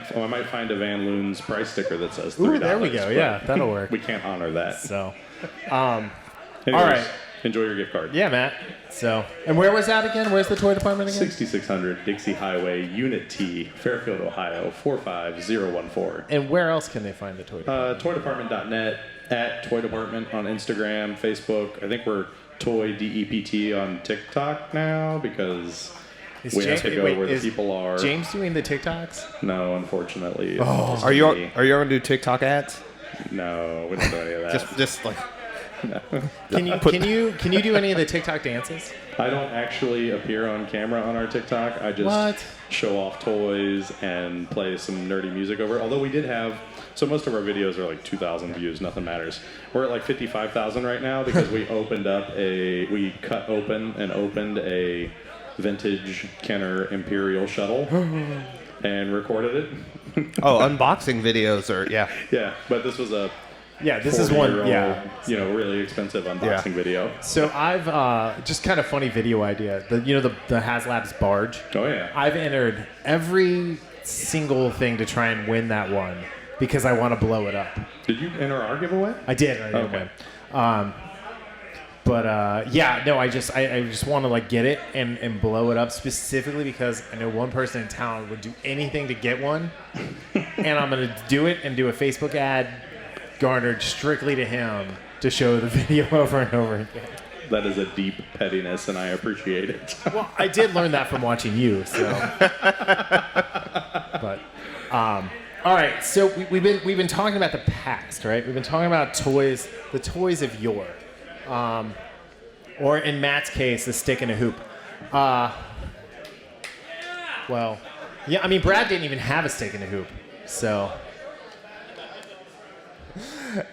a Van Loon's price sticker that says $3. Ooh, there we go. but Yeah, that'll work. We can't honor that. So, Anyways, all right. Enjoy your gift card. yeah, Matt. So, and where was that again? Where's the toy department again? 6600 Dixie Highway, Unit T, Fairfield, Ohio 45014. And where else can they find the toy department? Toydepartment.net, at Toy Department on Instagram, Facebook. I think we're Toy DEPT on TikTok now because we have to go where the people are. James doing the TikToks? No, unfortunately. Are you gonna do TikTok ads? No, we don't do any of that. Just like Can you do any of the TikTok dances? I don't actually appear on camera on our TikTok. I just What? show off toys and play some nerdy music over it. Although we did have, so most of our videos are like 2,000 views, nothing matters. We're at like 55,000 right now because we we cut open and opened a vintage Kenner Imperial shuttle and recorded it. unboxing videos or yeah. Yeah, but this was a Yeah, this is one. 40-year-old, Yeah. really expensive unboxing video. So I've just kind of funny video idea. The HasLab's barge. Oh yeah. I've entered every single thing to try and win that one because I want to blow it up. Did you enter our giveaway? I did. I didn't Okay. win. I just want to like get it and blow it up specifically because I know one person in town would do anything to get one, and I'm gonna do it and do a Facebook ad garnered strictly to him to show the video over and over again. That is a deep pettiness, and I appreciate it. Well, I did learn that from watching you. So, but all right. So we've been talking about the past, right? We've been talking about toys, the toys of yore, or in Matt's case, the stick and a hoop. Well, yeah. I mean, Brad didn't even have a stick and a hoop, so.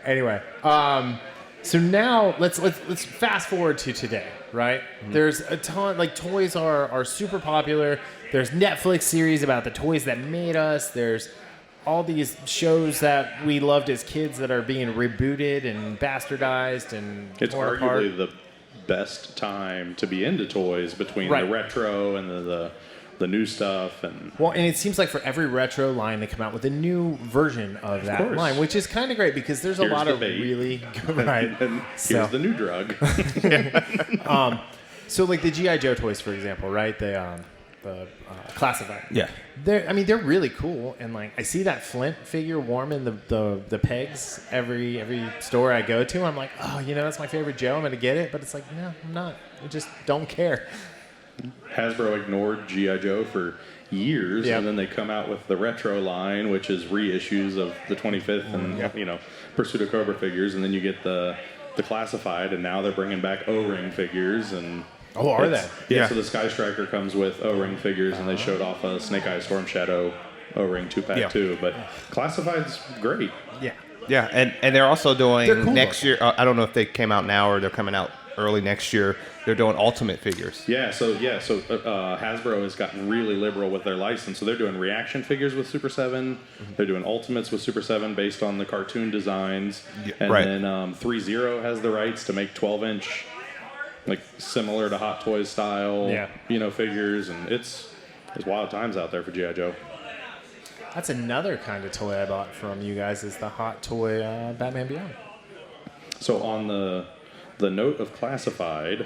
Anyway, so now let's fast forward to today, right? Mm-hmm. There's a ton, like toys are super popular. There's Netflix series about the toys that made us. There's all these shows that we loved as kids that are being rebooted and bastardized and It's torn arguably apart. the best time to be into toys between Right. the retro and the new stuff. And Well, and it seems like for every retro line, they come out with a new version of that course. line, which is kind of great because there's a Here's lot the of bait. really good, right. and So- here's the new drug. So like the G.I. Joe toys, for example, right? The classified. Yeah. They're really cool, and like I see that Flint figure warming the pegs every store I go to. I'm like, oh, that's my favorite Joe. I'm gonna get it, but it's like, no, I'm not. I just don't care. Hasbro ignored G.I. Joe for years, Yep. and then they come out with the retro line, which is reissues of the 25th and Pursuit of Cobra figures, and then you get the classified, and now they're bringing back O-ring figures and. Oh, are they? Yeah, so the Sky Striker comes with O-ring figures, and they showed off a Snake Eye Storm Shadow O-ring 2-pack too. But Classified's great. Yeah. Yeah, and they're also doing They're cool next year. I don't know if they came out now or they're coming out early next year. They're doing Ultimate figures. So Hasbro has gotten really liberal with their license. So they're doing reaction figures with Super 7. Mm-hmm. They're doing Ultimates with Super 7 based on the cartoon designs. Yeah, and right. then 3-0 has the rights to make 12-inch, like similar to Hot Toys style, figures. And it's wild times out there for G.I. Joe. That's another kind of toy I bought from you guys is the Hot Toy Batman Beyond. So on the note of Classified,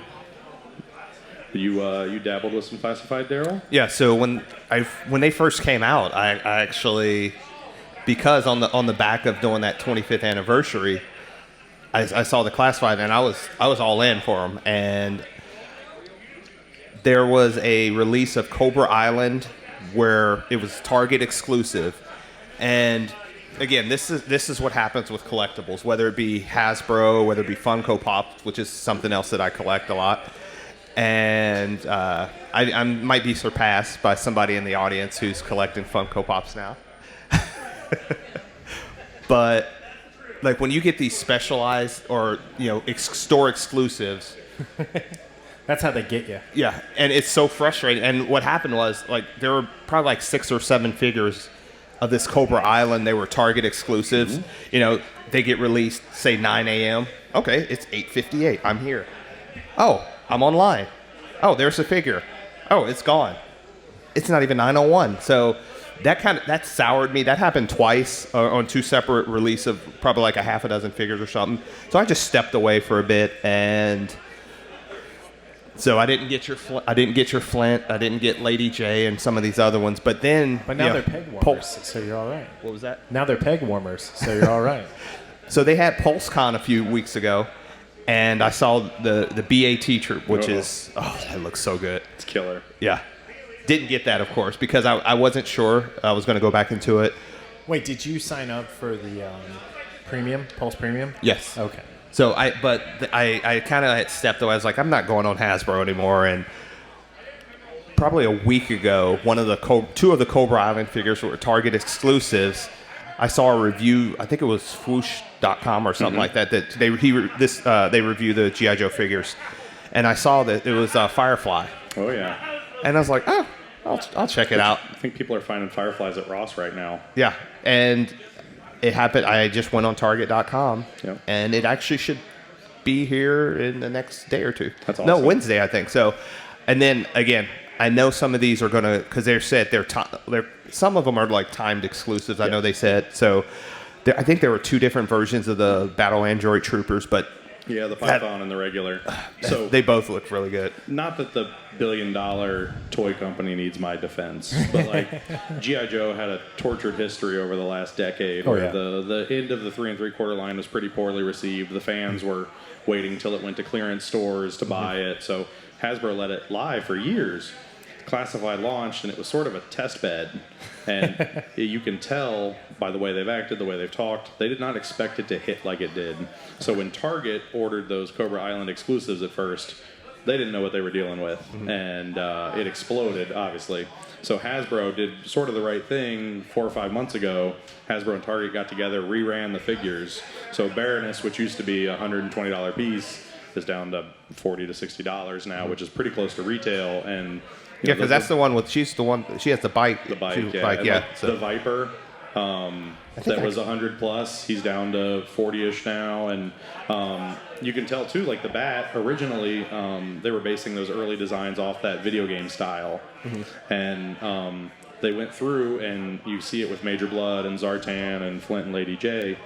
you dabbled with some Classified, Darryl? Yeah. So when they first came out, I actually, because on the back of doing that 25th anniversary, I saw the Classified and I was all in for them. And there was a release of Cobra Island where it was Target exclusive. And again, this is what happens with collectibles, whether it be Hasbro, whether it be Funko Pop, which is something else that I collect a lot. And I might be surpassed by somebody in the audience who's collecting Funko Pops now. But like when you get these specialized or store exclusives, That's how they get you. yeah, and it's so frustrating. And what happened was like there were probably like 6 or 7 figures of this Cobra Island. They were Target exclusives. They get released say 9 a.m. Okay, it's 8:58. I'm here. Oh, I'm online. Oh, there's a figure. Oh, it's gone. It's not even 9:01. So that soured me. That happened twice on 2 separate releases of probably like a half a dozen figures or something. So I just stepped away for a bit, and so I didn't get your Flint. I didn't get Lady J and some of these other ones. But then, But now they're peg warmers, so you're all right. What was that? Now they're peg warmers, so you're all right. So they had PulseCon a few weeks ago, and I saw the BAT troop, which that looks so good. It's killer. Yeah. Didn't get that, of course, because I wasn't sure I was going to go back into it. Wait, did you sign up for the premium, Pulse Premium? Yes. Okay. So I kind of stepped away. I was like, I'm not going on Hasbro anymore. And probably a week ago, two of the Cobra Island figures were Target exclusives. I saw a review. I think it was Swoosh.com or something like that. That they review the GI Joe figures, and I saw that it was Firefly. Oh yeah. And I was like, oh, I'll check it out. I think people are finding Fireflies at Ross right now. Yeah, and it happened. I just went on Target.com, Yep. and it actually should be here in the next day or two. That's No, awesome. Wednesday, I think. So, and then again, I know some of these are gonna because they're said they're some of them are like timed exclusives. I know they said so. I think there were 2 different versions of the Battle Android Troopers, but Yeah, the Python and the regular. So they both look really good. not that the billion-dollar toy company needs my defense, but like G.I. Joe had a tortured history over the last decade where yeah. the end of the 3 3/4 line was pretty poorly received. The fans were waiting till it went to clearance stores to buy it. So Hasbro let it lie for years. Classified launched, and it was sort of a test bed. And you can tell by the way they've acted, the way they've talked, they did not expect it to hit like it did. So when Target ordered those Cobra Island exclusives at first, they didn't know what they were dealing with. And it exploded, obviously. So Hasbro did sort of the right thing 4 or 5 months ago. Hasbro and Target got together, reran the figures. So Baroness, which used to be a $120 piece, is down to $40 to $60 now, which is pretty close to retail. And Yeah, because that's the one with she has the bike. the bike, She- yeah. bike, And yeah. the Viper, that was 100 plus. He's down to 40ish now, and you can tell too. Like the Bat, originally they were basing those early designs off that video game style, and they went through, and you see it with Major Blood and Zartan and Flint and Lady J.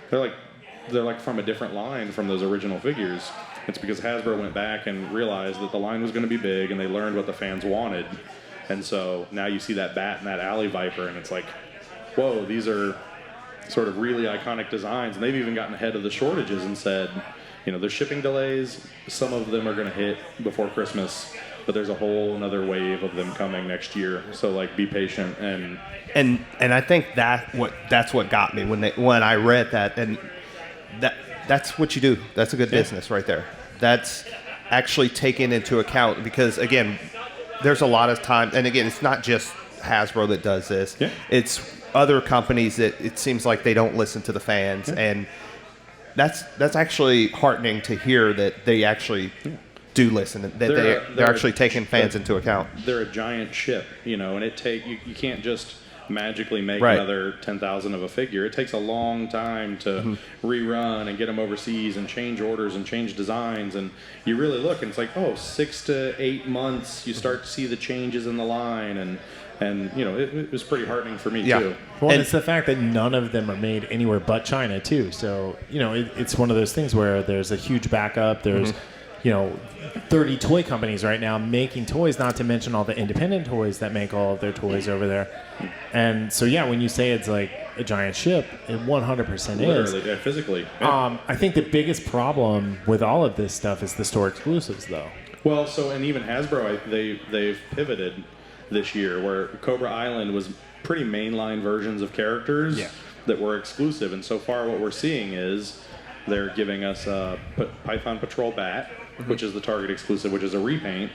They're like from a different line from those original figures. It's because Hasbro went back and realized that the line was going to be big, and they learned what the fans wanted. And so now you see that Bat and that Alley Viper, and it's like, whoa, these are sort of really iconic designs. And they've even gotten ahead of the shortages and said, there's shipping delays. Some of them are going to hit before Christmas, but there's a whole another wave of them coming next year. So like, be patient. And I think that's what got me when I read that, and that's what you do. That's a good business right there. That's actually taken into account because again, there's a lot of time, and again, it's not just Hasbro that does this. Yeah. It's other companies that it seems like they don't listen to the fans, and that's actually heartening to hear that they actually do listen, that they're actually taking fans into account. They're a giant ship, and you can't just magically make Right. another 10,000 of a figure. It takes a long time to rerun and get them overseas and change orders and change designs. And you really look, and it's like, 6 to 8 months, you start to see the changes in the line. And it was pretty heartening for me, too. Well, it's the fact that none of them are made anywhere but China, too. So, it's one of those things where there's a huge backup. There's, 30 toy companies right now making toys, not to mention all the independent toys that make all of their toys over there. And so, when you say it's like a giant ship, it 100% is. Literally, yeah, physically. Yeah. I think the biggest problem with all of this stuff is the store exclusives, though. Well, and even Hasbro, they've pivoted. this year, where Cobra Island was pretty mainline versions of characters that were exclusive. And so far what we're seeing is they're giving us a Python Patrol Bat, which is the Target exclusive, which is a repaint,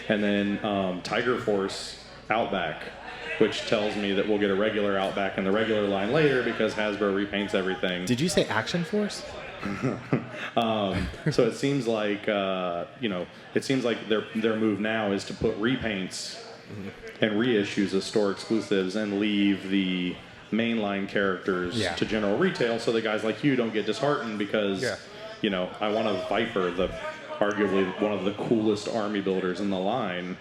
and then Tiger Force Outback, which tells me that we'll get a regular Outback in the regular line later because Hasbro repaints everything. Did you say Action Force? So it seems like their move now is to put repaints and reissues of store exclusives and leave the mainline characters to general retail, so that guys like you don't get disheartened because I want a Viper, the arguably one of the coolest army builders in the line.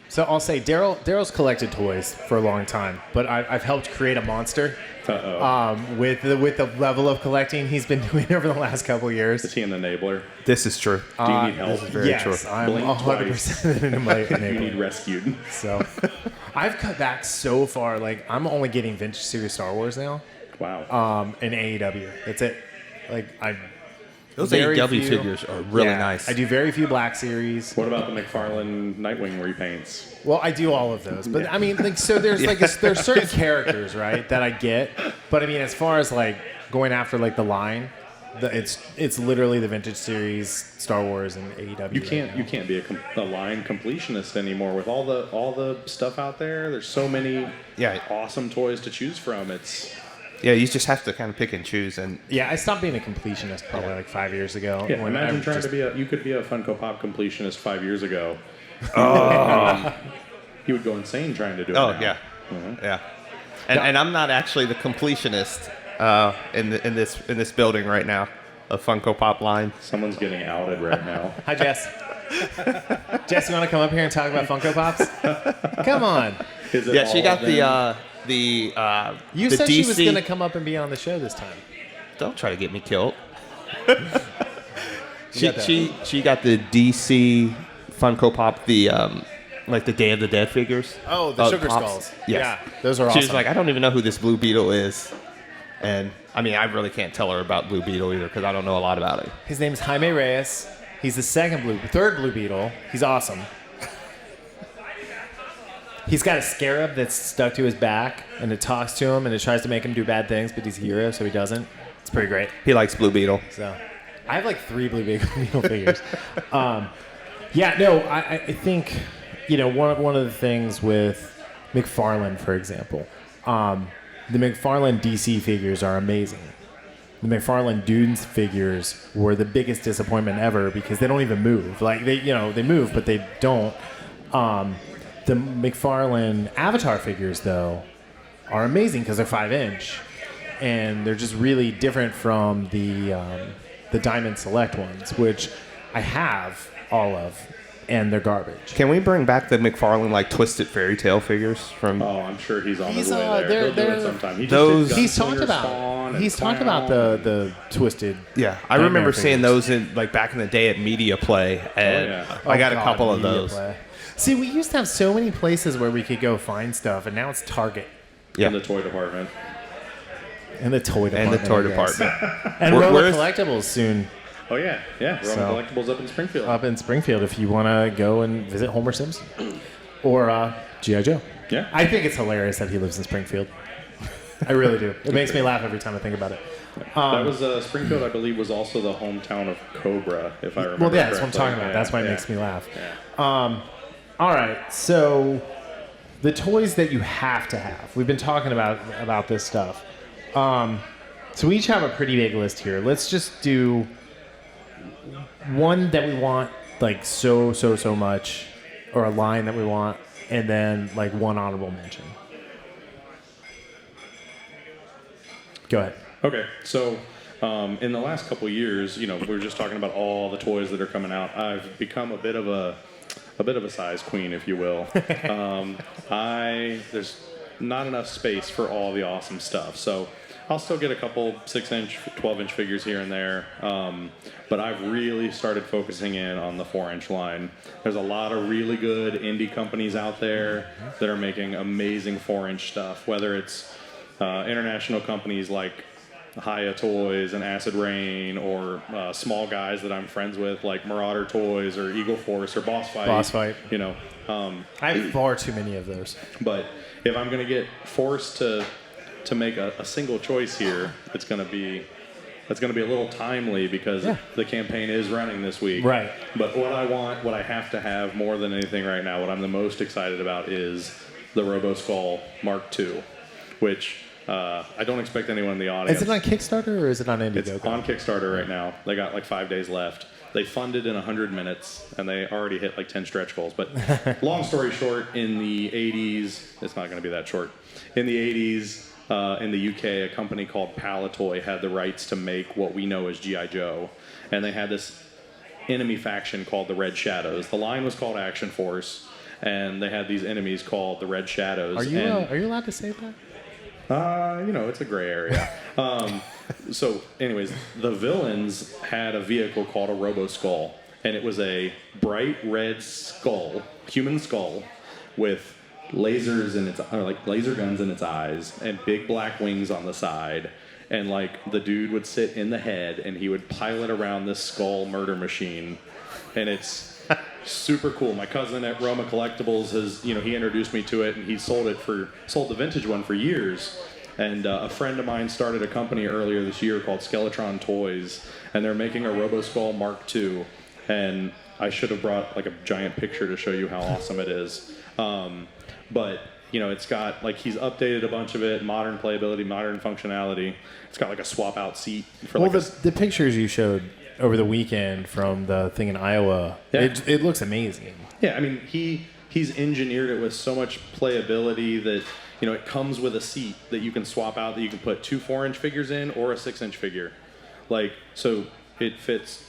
So I'll say Darryl's collected toys for a long time, but I've helped create a monster. With the level of collecting he's been doing over the last couple years. Is he an enabler? This is true. Do you need help? This is very true. Yes, I'm 100% an enabler. You need rescued. So I've cut back so far. Like, I'm only getting vintage series Star Wars now. Wow. And AEW. That's it. Like, those AEW figures are really nice. I do very few Black Series. What about the McFarlane Nightwing repaints? Well, I do all of those, but I mean, like, so there's there's certain characters, right, that I get. But I mean, as far as like going after like the line, it's literally the vintage series Star Wars and AEW. You can't be a line completionist anymore with all the stuff out there. There's so many awesome toys to choose from. Yeah, you just have to kind of pick and choose. And I stopped being a completionist probably like 5 years ago. Yeah, imagine trying to be you could be a Funko Pop completionist 5 years ago. He would go insane trying to do it. Oh, yeah. Yeah. And I'm not actually the completionist in this building right now, a Funko Pop line. Someone's getting outed right now. Hi, Jess. Jess, you want to come up here and talk about Funko Pops? Come on. She got You the said DC. she was going to come up and be on the show this time. Don't try to get me killed. She got the DC Funko Pop, the like the Day of the Dead figures. Oh, the Sugar Pops. Skulls. Yes. Yeah, those are awesome. She was like, I don't even know who this Blue Beetle is. And I mean, I really can't tell her about Blue Beetle either because I don't know a lot about it. His name's Jaime Reyes. He's the third Blue Beetle. He's awesome. He's got a scarab that's stuck to his back, and it talks to him, and it tries to make him do bad things, but he's a hero, so he doesn't. It's pretty great. He likes Blue Beetle. So, I have like 3 Blue Beetle figures. I think, one of the things with McFarlane, for example, the McFarlane DC figures are amazing. The McFarlane Dunes figures were the biggest disappointment ever because they don't even move. Like, they move, but they don't. The McFarlane Avatar figures, though, are amazing because they're 5-inch, and they're just really different from the Diamond Select ones, which I have all of, and they're garbage. Can we bring back the McFarlane like Twisted Fairy Tale figures from? Oh, I'm sure he's on his way there. He'll do it sometime. He's talked about the Twisted. Yeah, I remember seeing those in like back in the day at Media Play, and I got a couple of those. See, we used to have so many places where we could go find stuff, and now it's Target. Yeah. In the toy department. And the toy department. And Roma Collectibles soon. Oh, yeah. Yeah, Roma Collectibles up in Springfield. Up in Springfield if you want to go and visit Homer Simpson. Or G.I. Joe. Yeah. I think it's hilarious that he lives in Springfield. I really do. It makes me laugh every time I think about it. That was Springfield, I believe, was also the hometown of Cobra, if I remember. Well, yeah, that's what I'm talking about. That's why it makes me laugh. Yeah. All right, so the toys that you have to have. We've been talking about this stuff. So we each have a pretty big list here. Let's just do one that we want like so much, or a line that we want, and then like one honorable mention. Go ahead. Okay, so in the last couple of years, we were just talking about all the toys that are coming out. I've become a bit of a size queen, if you will. There's not enough space for all the awesome stuff, so I'll still get a couple 6-inch, 12-inch figures here and there, but I've really started focusing in on the 4-inch line. There's a lot of really good indie companies out there that are making amazing 4-inch stuff, whether it's international companies like Hiya Toys and Acid Rain, or small guys that I'm friends with like Marauder Toys or Eagle Force or Boss Fight. Boss Fight. You know. I have far too many of those. But if I'm going to get forced to make a single choice here, it's going to be a little timely because the campaign is running this week. Right. But what I have to have more than anything right now, what I'm the most excited about is the RoboSkull Mark II, which I don't expect anyone in the audience. Is it on Kickstarter or is it on Indiegogo? It's on Kickstarter right now. They got like 5 days left. They funded in 100 minutes, and they already hit like 10 stretch goals. But long story short, in the 80s, it's not going to be that short. In the 80s, in the UK, a company called Palitoy had the rights to make what we know as G.I. Joe. And they had this enemy faction called the Red Shadows. The line was called Action Force, and they had these enemies called the Red Shadows. Are you allowed to say that? It's a gray area. So, anyways, the villains had a vehicle called a RoboSkull, and it was a bright red skull, human skull, with lasers in its, or like laser guns in its eyes, and big black wings on the side. And like the dude would sit in the head, and he would pilot around this skull murder machine, and it's super cool. My cousin at Roma Collectibles he introduced me to it, and he sold the vintage one for years. And a friend of mine started a company earlier this year called Skeletron Toys, and they're making a RoboSkull Mark II. And I should have brought like a giant picture to show you how awesome it is. But it's got like he's updated a bunch of it, modern playability, modern functionality. It's got like a swap out seat for the pictures you showed over the weekend from the thing in Iowa, it looks amazing. Yeah, I mean he's engineered it with so much playability that it comes with a seat that you can swap out, that you can put 2 4-inch figures in or a 6-inch figure. Like, so it fits,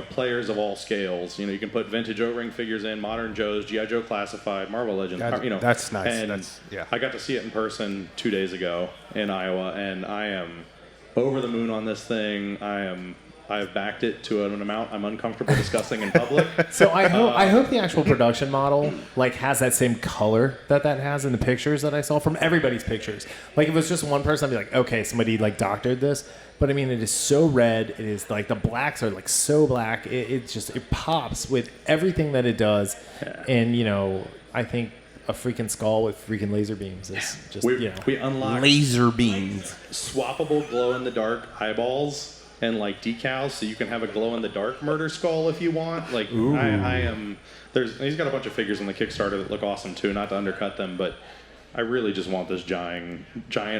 players of all scales. You can put vintage O-ring figures in, Modern Joes, G.I. Joe Classified, Marvel Legends. That's nice. And I got to see it in person 2 days ago in Iowa, and I am over the moon on this thing. I've backed it to an amount I'm uncomfortable discussing in public. So I hope the actual production model has that same color that has in the pictures that I saw from everybody's pictures. Like if it was just one person, I'd be like, okay, somebody doctored this. But I mean, it is so red. It is like the blacks are like so black. It pops with everything that it does. Yeah. And I think a freaking skull with freaking laser beams is just we unlocked laser beams, swappable glow in the dark eyeballs. And like decals, so you can have a glow-in-the-dark murder skull if you want. Like he's got a bunch of figures on the Kickstarter that look awesome too. Not to undercut them, but I really just want this giant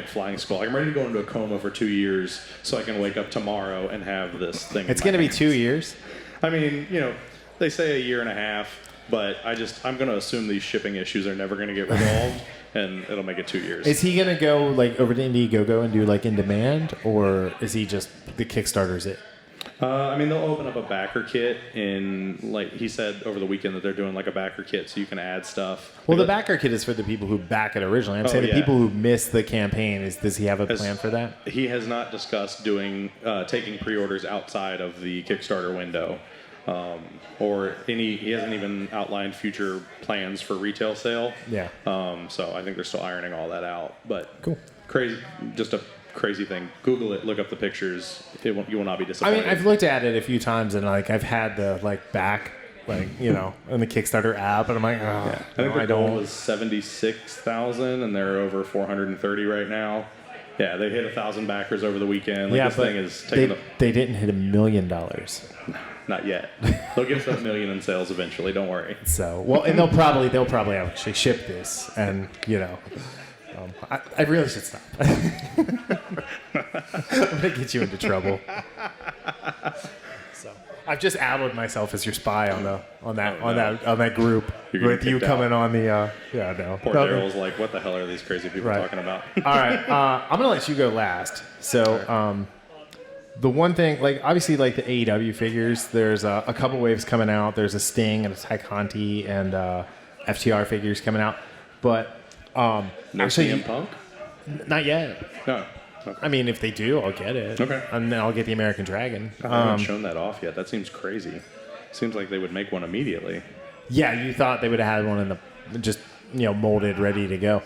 flying skull. I'm ready to go into a coma for 2 years so I can wake up tomorrow and have this thing. It's going to be 2 years. I mean, they say a year and a half, but I'm going to assume these shipping issues are never going to get resolved. And it'll make it 2 years. Is he going to go over to Indiegogo and do in demand, or is he just the Kickstarter's it? I mean, they'll open up a backer kit in he said over the weekend that they're doing a backer kit so you can add stuff. Well, the backer kit is for the people who back it originally. I'm saying the people who missed the campaign. Does he have a plan for that? He has not discussed taking pre-orders outside of the Kickstarter window. He hasn't even outlined future plans for retail sale. Yeah. So I think they're still ironing all that out. But cool. Just a crazy thing. Google it, look up the pictures. You will not be disappointed. I mean, I've looked at it a few times and I've had the back in the Kickstarter app, and I'm like, I think the goal was 76,000, and they're over 430 right now. Yeah, they hit 1,000 backers over the weekend. This thing is taking they didn't hit $1 million. Not yet. They'll get to $1 million in sales eventually. Don't worry. So and they'll probably actually ship this, and I really should stop. I'm gonna get you into trouble. So I've just outed myself as your spy on that group with you coming on the Poor Darryl's like, what the hell are these crazy people talking about? All right, I'm gonna let you go last. So. The one thing, obviously, the AEW figures, there's a couple waves coming out. There's a Sting and a Ty Conti and FTR figures coming out. But no CM Punk? Not yet. No. Okay. I mean, if they do, I'll get it. Okay. And then I'll get the American Dragon. I haven't shown that off yet. That seems crazy. Seems like they would make one immediately. Yeah, you thought they would have had one in the just molded, ready to go.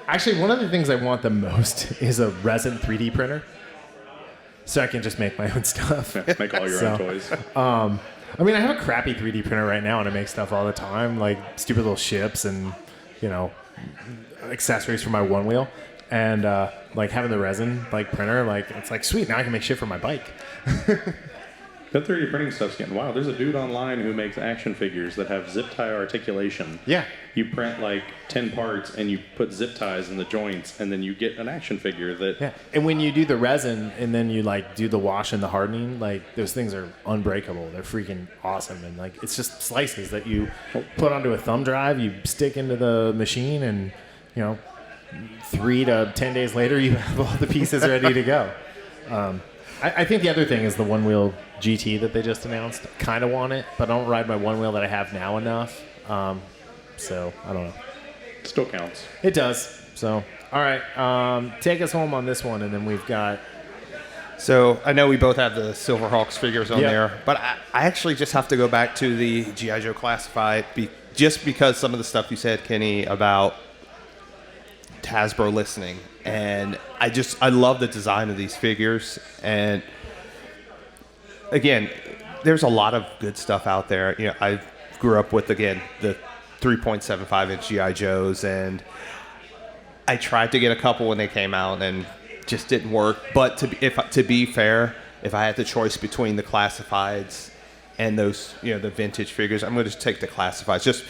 Actually, one of the things I want the most is a resin 3D printer, so I can just make my own stuff. Yeah, make all your own toys. I mean, I have a crappy 3D printer right now, and I make stuff all the time, like stupid little ships and, you know, accessories for my one wheel. And like having the resin like printer, like it's like sweet. Now I can make shit for my bike. That 3D printing stuff's getting wild. There's a dude online who makes action figures that have zip tie articulation. Yeah. You print like 10 parts and you put zip ties in the joints, and then you get an action figure that. Yeah. And when you do the resin and then you like do the wash and the hardening, like those things are unbreakable. They're freaking awesome. And like it's just slices that you put onto a thumb drive, you stick into the machine, and you know, 3 to 10 days later, you have all the pieces ready to go. I think the other thing is the one-wheel GT that they just announced. Kind of want it, but I don't ride my one wheel that I have now enough. So I don't know. Still counts. It does. So all right, take us home on this one, and then we've got. So I know we both have the Silverhawks figures on Yep. there, but I actually just have to go back to the G.I. Joe Classified just because some of the stuff you said, Kenny, about Hasbro listening. And I love the design of these figures. And again, there's a lot of good stuff out there. You know, I grew up with, again, the 3.75 inch G.I. Joes, and I tried to get a couple when they came out and just didn't work. But to be fair, if I had the choice between the classifieds and those, you know, the vintage figures, I'm going to just take the classifieds just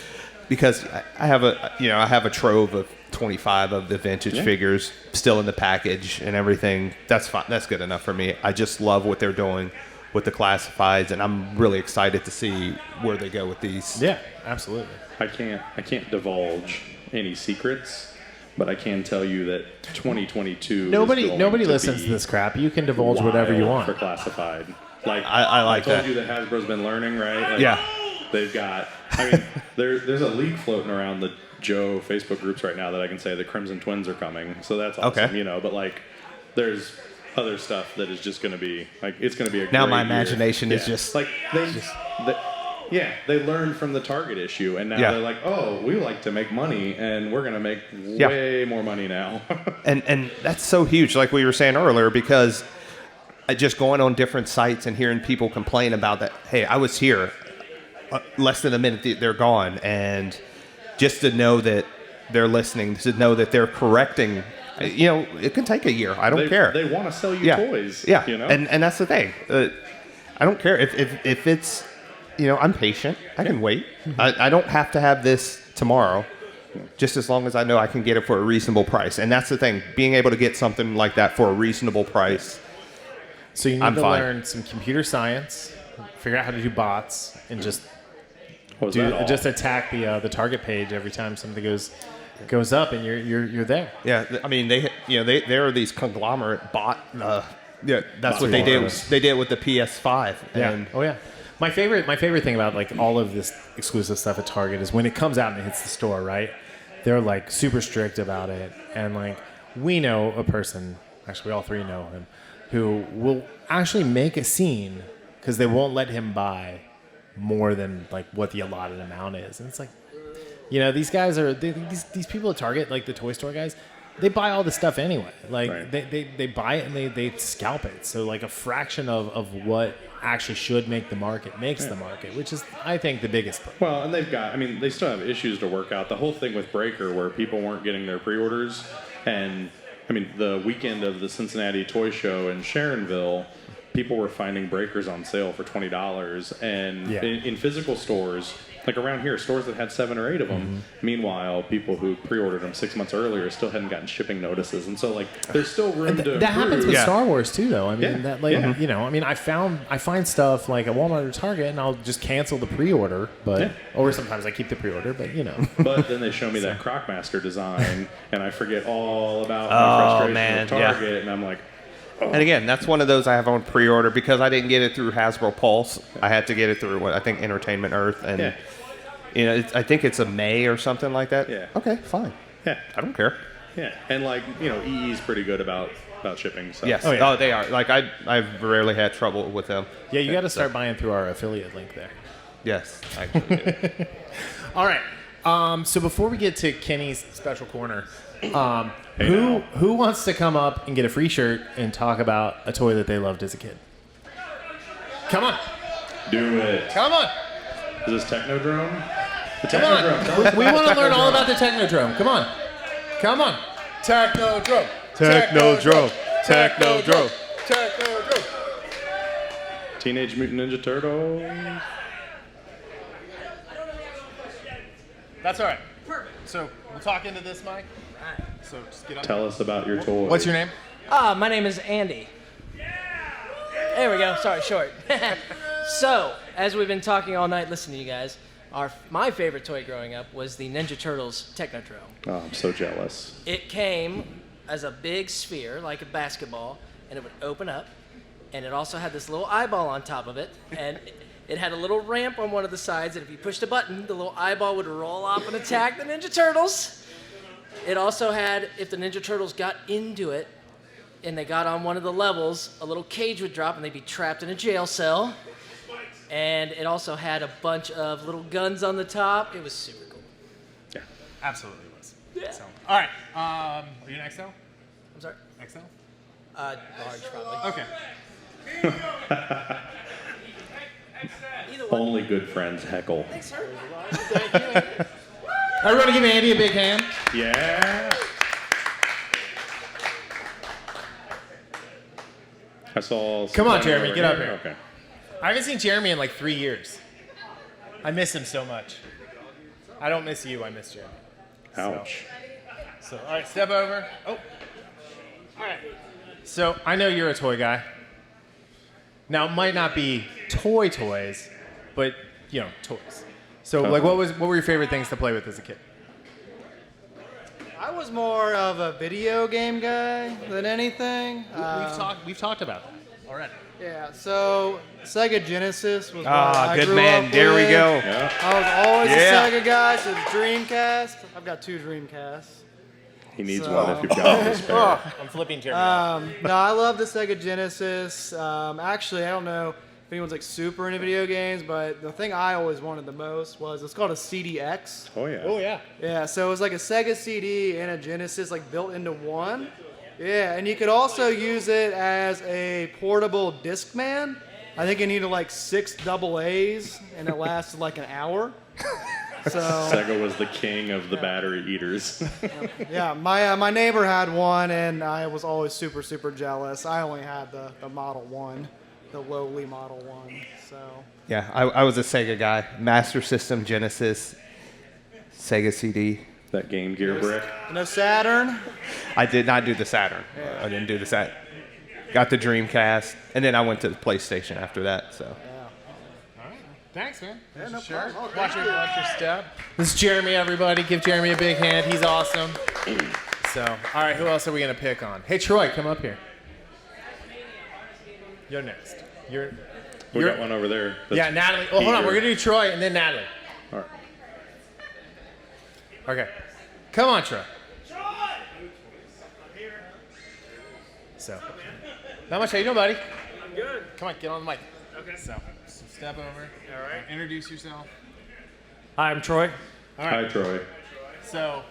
because I have a trove of 25 of the vintage figures still in the package and everything. That's fine. That's good enough for me. I just love what they're doing with the classifieds, and I'm really excited to see where they go with these. Yeah, absolutely. I can't divulge any secrets, but I can tell you that 2022. Nobody is going listens to this crap. You can divulge whatever you want for classified. Like I like told that. you that Hasbro's been learning, right? Like, Yeah. They've got. I mean, there's a leak floating around the Joe Facebook groups right now that I can say the Crimson Twins are coming. So that's awesome, Okay. you know. But like, there's other stuff that is just going to be like it's going to be a. Now great my year. imagination is Yeah. just like they learned from the Target issue, and now Yeah. they're like, oh, we like to make money, and we're going to make way more money now. and that's so huge, like we were saying earlier, because just going on different sites and hearing people complain about that. Hey, I was here, less than a minute, they're gone, and just to know that they're listening, to know that they're correcting. You know, it can take a year. I don't care. They want to sell you toys. Yeah, you know, and that's the thing. I don't care if it's, you know, I'm patient. I can wait. I don't have to have this tomorrow, just as long as I know I can get it for a reasonable price. And that's the thing, being able to get something like that for a reasonable price. So you need I'm to fine. learn some computer science, figure out how to do bots, and just Was that all? just attack the target page every time something goes up, and you're there. Yeah, I mean there are these conglomerate bot. Yeah, that's what they did. wars. They did with the PS5. Yeah. And Oh yeah. My favorite thing about like all of this exclusive stuff at Target is when it comes out and it hits the store, right? They're like super strict about it, and like we know a person, actually we all three know him, who will actually make a scene because they won't let him buy more than like what the allotted amount is, and it's like, you know, these guys are these people at Target, like the toy store guys. They buy all the stuff anyway. Like Right. they buy it and they scalp it. So like a fraction of what actually should make the market makes the market, which is I think the biggest thing. Well, and they still have issues to work out. The whole thing with Breaker, where people weren't getting their pre-orders, and I mean, the weekend of the Cincinnati Toy Show in Sharonville, people were finding Breakers on sale for $20, and Yeah. in physical stores, like around here, stores that had 7 or 8 of them. Mm-hmm. Meanwhile, people who pre-ordered them 6 months earlier still hadn't gotten shipping notices, and so like there's still room to That happens with Yeah. Star Wars too, though. I mean, Yeah. that like Yeah. you know, I mean, I find stuff like at Walmart or Target, and I'll just cancel the pre-order, but Yeah. or sometimes I keep the pre-order, but you know. But then they show me that Crocmaster design, and I forget all about Oh, my frustration man, with Target, and I'm like, And again, that's one of those I have on pre-order because I didn't get it through Hasbro Pulse. I had to get it through I think Entertainment Earth, and Yeah. you know, I think it's a May or something like that. Yeah. Okay, fine. yeah, I don't care. yeah, and like you know, EE's pretty good about shipping. So. Yes. Oh, yeah. Oh, they are. Like I've rarely had trouble with them. Yeah, you got to start buying through our affiliate link there. Yes, actually. All right. So before we get to Kenny's special corner, who wants to come up and get a free shirt and talk about a toy that they loved as a kid? Come on. Do it. Come on. Is this Technodrome? The Come Technodrome. on. We want to learn all about the Technodrome. Come on. Come on. Technodrome. Technodrome. Technodrome. Technodrome. Teenage Mutant Ninja Turtles. That's all right. Perfect. So we'll talk into this mic. So just get up. Tell us about your toy. What's your name? My name is Andy. There we go. Sorry, short. So, as we've been talking all night listening to you guys, my favorite toy growing up was the Ninja Turtles Technodrome. Oh, I'm so jealous. It came as a big sphere, like a basketball, and it would open up, and it also had this little eyeball on top of it, and it had a little ramp on one of the sides, and if you pushed a button, the little eyeball would roll off and attack the Ninja Turtles. It also had, if the Ninja Turtles got into it, and they got on one of the levels, a little cage would drop, and they'd be trapped in a jail cell. And it also had a bunch of little guns on the top. It was super cool. Yeah. Absolutely was. Yeah. So, all right. Are you an XL? I'm sorry? XL? Large, probably. Okay. Either one. Only good friends heckle. Thanks, sir. Everybody give Andy a big hand. Yeah. I saw. Come on, someone Jeremy, over get up here. Okay. I haven't seen Jeremy in like 3 years. I miss him so much. I don't miss you, I miss Jeremy. Ouch. So, all right, step over. Oh. All right. So, I know you're a toy guy. Now, it might not be toys, but, toys. So, like, what were your favorite things to play with as a kid? I was more of a video game guy than anything. We've talked about that already. Yeah, so Sega Genesis was what I good grew man. up There we with. go. Yeah. I was always Yeah. a Sega guy, so the Dreamcast. I've got 2 Dreamcasts. He needs So- one if you've got one to spare. I'm flipping Jeremy. No, I love the Sega Genesis. Actually, I don't know if anyone's like super into video games, but the thing I always wanted the most was it's called a CDX. Oh yeah. Oh, yeah. Yeah, so it was like a Sega CD and a Genesis like built into one. Yeah, and you could also use it as a portable Discman. I think it needed like 6 AA's and it lasted like an hour. So Sega was the king of the battery eaters. yeah, my neighbor had one and I was always super jealous. I only had the Model 1, the lowly Model 1. So Yeah, I was a Sega guy. Master System, Genesis, Sega CD. That Game Gear brick. no Saturn. I did not do the Saturn. I didn't do the Saturn. Got the Dreamcast, and then I went to the PlayStation after that. So Thanks, man. Yeah, no Sure. problem. Oh, Watch your step. This is Jeremy, everybody. Give Jeremy a big hand. He's awesome. So, all right, who else are we going to pick on? Hey, Troy, come up here. You're next. We got one over there. That's Yeah, Natalie. Oh, hold on. Peter. We're going to do Troy and then Natalie. All right. Okay. Come on, Troy. So, not much. How you doing, buddy? I'm good. Come on, get on the mic. Okay. So step over. All right. Introduce yourself. Hi, I'm Troy. All right. Hi, Troy. So,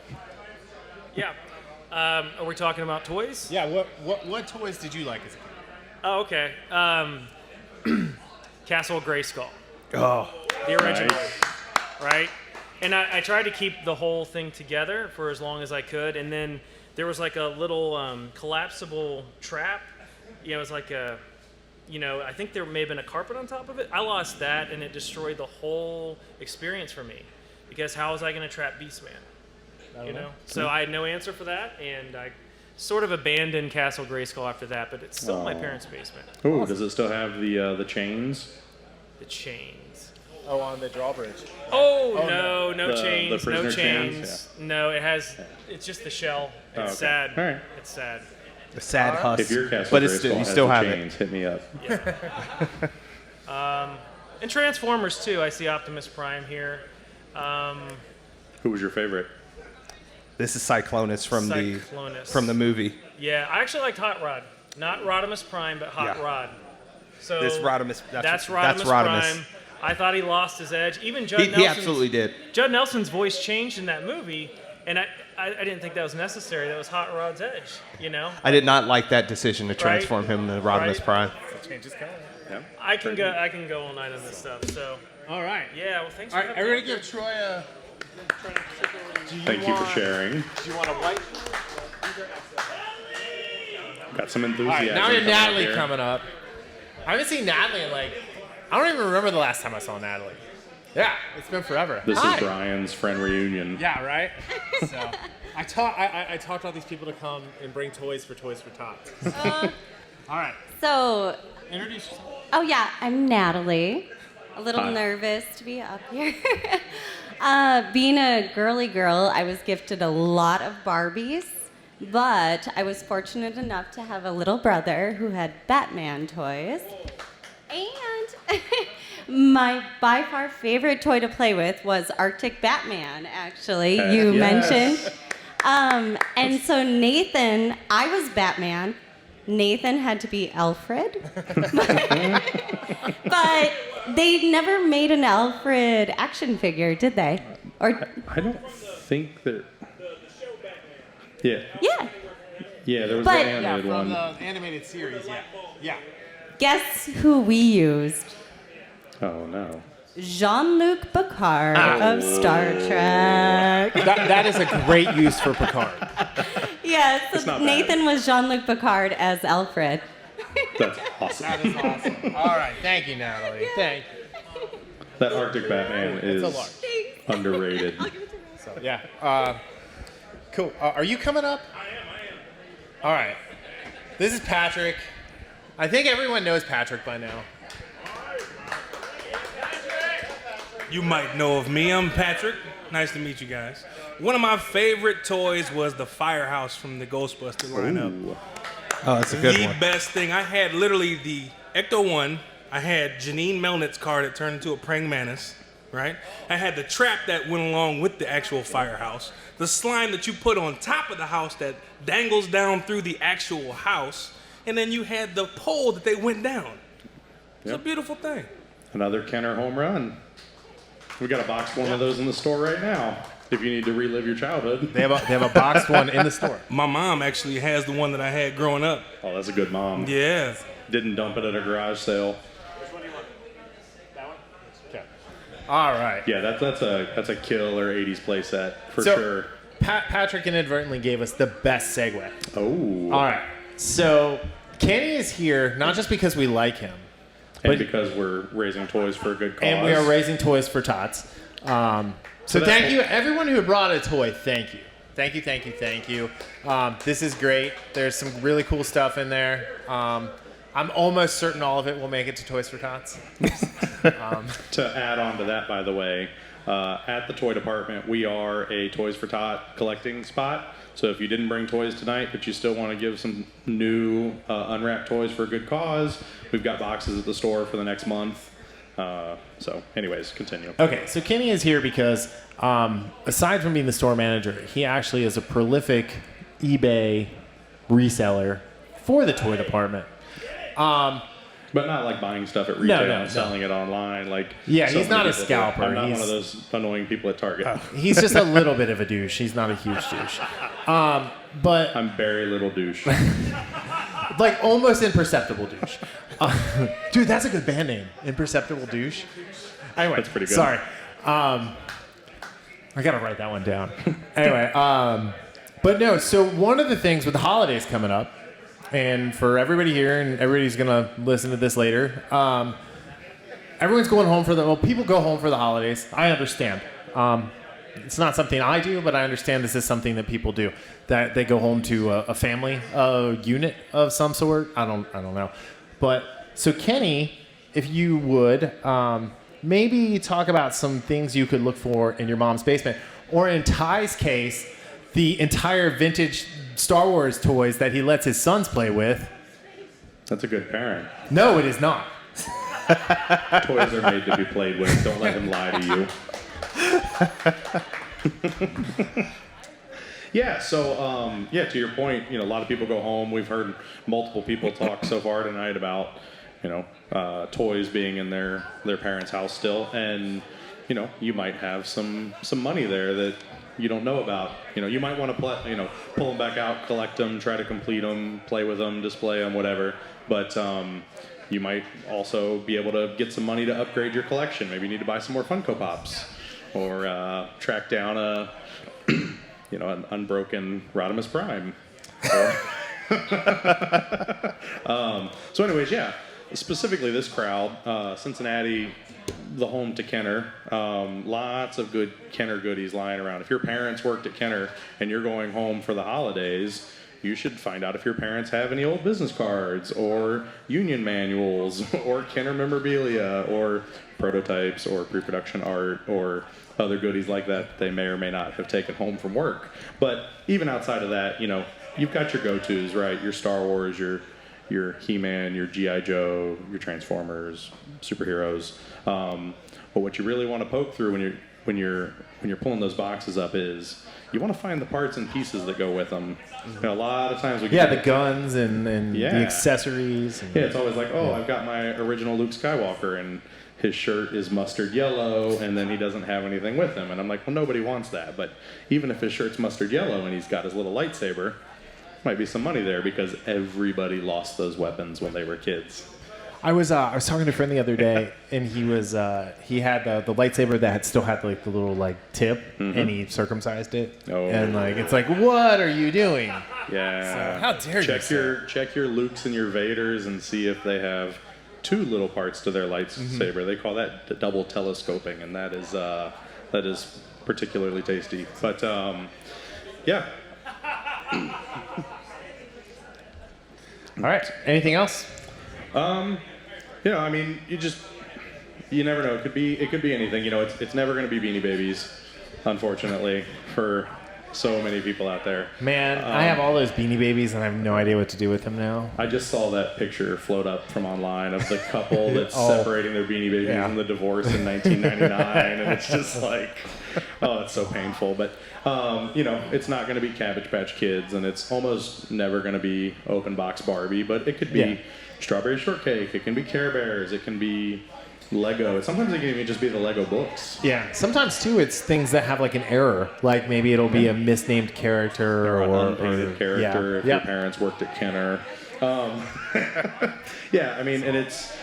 Yeah. Are we talking about toys? yeah, what toys did you like as a kid? Oh, okay. Castle Grayskull, oh, the original, Nice. right? And I tried to keep the whole thing together for as long as I could, and then there was like a little collapsible trap. It was like a, I think there may have been a carpet on top of it. I lost that, and it destroyed the whole experience for me, because how was I going to trap Beastman? So I had no answer for that, and I sort of abandoned Castle Grayskull after that, but it's still in my parents' basement. Ooh, does it still have the chains? The chains. Oh, on the drawbridge. Oh, no The chains, no prisoner chains. chains, No, it's just the shell. It's okay. sad. All right. It's sad. the sad husk. If your Castle but it's Grayskull still, you has still the have chains, hit me up. And Transformers too. I see Optimus Prime here. Who was your favorite? it. This is Cyclonus from Cyclonus. the movie. Yeah, I actually liked Hot Rod. Not Rodimus Prime, but Hot Yeah. Rod. So This Rodimus. That's Rodimus. Rodimus Prime. I thought he lost his edge. Even Judd Nelson's, He absolutely did. Judd Nelson's voice changed in that movie, and I didn't think that was necessary. That was Hot Rod's edge, you know? I did not like that decision to transform him to Optimus Prime. Change his color. Yeah. I can go all night on this stuff. So All right. yeah, well thanks for All right, having me. everybody give Troy a... Thank you for sharing. Do you want a white? Got some All enthusiasm. right, now we have coming up Natalie here. coming up. I haven't seen Natalie in I don't even remember the last time I saw Natalie. Yeah, it's been forever. This Hi. is Brian's friend reunion. Yeah, right? So I talked all these people to come and bring toys for Tots. All right. So, Introduce yourself. oh yeah, I'm Natalie. A little Hi. nervous to be up here. Being a girly girl, I was gifted a lot of Barbies, but I was fortunate enough to have a little brother who had Batman toys. And my by far favorite toy to play with was Arctic Batman, actually, you yes. mentioned. And so Nathan, I was Batman. Nathan had to be Alfred. But they never made an Alfred action figure, did they? Or I don't think that. Yeah. yeah. Yeah, there was But- the animated From one. the animated series, yeah. Yeah. Guess who we used? Oh no. Jean-Luc Picard of Star Trek. That is a great use for Picard. Yeah, It's so not bad. Nathan was Jean-Luc Picard as Alfred. That's awesome. That is awesome. All right, thank you, Natalie. Thank you. That Arctic Batman It's a is large. underrated. So, yeah. Cool. Are you coming up? I am. All right. This is Patrick. I think everyone knows Patrick by now. You might know of me. I'm Patrick. Nice to meet you guys. One of my favorite toys was the Firehouse from the Ghostbuster lineup. Ooh. Oh, that's a good The one. best thing. I had literally the Ecto 1. I had Janine Melnitz's car that turned into a praying mantis, right? I had the trap that went along with the actual Firehouse. The slime that you put on top of the house that dangles down through the actual house. And then you had the pole that they went down. It's Yep. a beautiful thing. Another Kenner home run. We got a box one of those in the store right now. If you need to relive your childhood. They have a boxed one in the store. My mom actually has the one that I had growing up. Oh, that's a good mom. Yeah. Didn't dump it at a garage sale. Okay. All right. Yeah, that's a killer 80s playset for So, sure. Patrick inadvertently gave us the best segue. Oh. All right. So Kenny is here not just because we like him, And but- because we're raising toys for a good cause. and we are raising toys for Tots. So that's thank what- you, everyone who brought a toy. Thank you. Thank you, thank you, thank you. This is great. There's some really cool stuff in there. I'm almost certain all of it will make it to Toys for Tots. To add on to that, by the way, at the toy department, we are a Toys for Tot collecting spot. So if you didn't bring toys tonight, but you still want to give some new unwrapped toys for a good cause, we've got boxes at the store for the next month. So anyways, continue. Okay, so Kenny is here because aside from being the store manager, he actually is a prolific eBay reseller for the toy department. But not like buying stuff at retail no, and selling it online. Like Yeah, so he's many not a people do. scalper. I'm not He's- one of those annoying people at Target. He's just a little bit of a douche. He's not a huge douche. But I'm very little douche. like almost imperceptible douche. Dude, that's a good band name. Imperceptible douche. Anyway, That's pretty good. Sorry. I gotta write that one down. Anyway, but no. So one of the things with the holidays coming up, and for everybody here, and everybody's gonna listen to this later. Everyone's going home for people go home for the holidays. I understand. It's not something I do, but I understand this is something that people do. That they go home to a family, a unit of some sort. I don't know. But so Kenny, if you would maybe talk about some things you could look for in your mom's basement, or in Ty's case, the entire vintage Star Wars toys that he lets his sons play with. That's a good parent. No, it is not. Toys are made to be played with. Don't let him lie to you. Yeah, so to your point, a lot of people go home. We've heard multiple people talk so far tonight about toys being in their parents' house still, and you might have some money there that you don't know about. You might want to pull them back out, collect them, try to complete them, play with them, display them, whatever. But you might also be able to get some money to upgrade your collection. Maybe you need to buy some more Funko Pops, or track down an unbroken Optimus Prime. So anyways, yeah, specifically this crowd, Cincinnati, the home to Kenner, lots of good Kenner goodies lying around. If your parents worked at Kenner and you're going home for the holidays, you should find out if your parents have any old business cards or union manuals or Kenner memorabilia or prototypes or pre-production art or other goodies like that they may or may not have taken home from work. But even outside of that, you've got your go-tos, right? Your Star Wars, your He-Man, your G.I. Joe, your Transformers, superheroes. But what you really want to poke through when you're pulling those boxes up is you want to find the parts and pieces that go with them. A lot of times we get the guns and the accessories. And, it's always like, I've got my original Luke Skywalker and his shirt is mustard yellow and then he doesn't have anything with him. And I'm like, well, nobody wants that. But even if his shirt's mustard yellow and he's got his little lightsaber, might be some money there because everybody lost those weapons when they were kids. I was talking to a friend the other day, and he had the lightsaber that still had the little tip, and he circumcised it. Oh. And it's like, what are you doing? Yeah. So, how dare you? Check your Lukes and your Vaders and see if they have two little parts to their lightsaber. They call that double telescoping, and that is particularly tasty. But yeah. All right. Anything else? You never know. It could be anything. It's never going to be Beanie Babies, unfortunately, for so many people out there. Man, I have all those Beanie Babies, and I have no idea what to do with them now. I just saw that picture float up from online of the couple that's separating their Beanie Babies and the divorce in 1999, and it's just like, it's so painful. But it's not going to be Cabbage Patch Kids, and it's almost never going to be open box Barbie, but it could be Strawberry Shortcake. It can be Care Bears. It can be Lego. Sometimes it can even just be the Lego books. Yeah. Sometimes too, it's things that have an error. Like maybe it'll be a misnamed character or an unpainted character if your parents worked at Kenner. And it's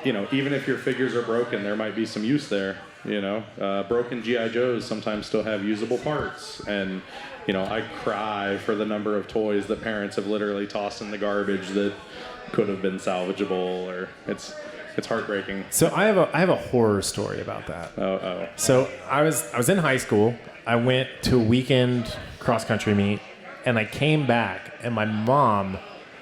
even if your figures are broken, there might be some use there. Broken G.I. Joes sometimes still have usable parts, and I cry for the number of toys that parents have literally tossed in the garbage that could have been salvageable, or it's heartbreaking. So I have a horror story about that. So I was in high school. I went to a weekend cross country meet, and I came back, and my mom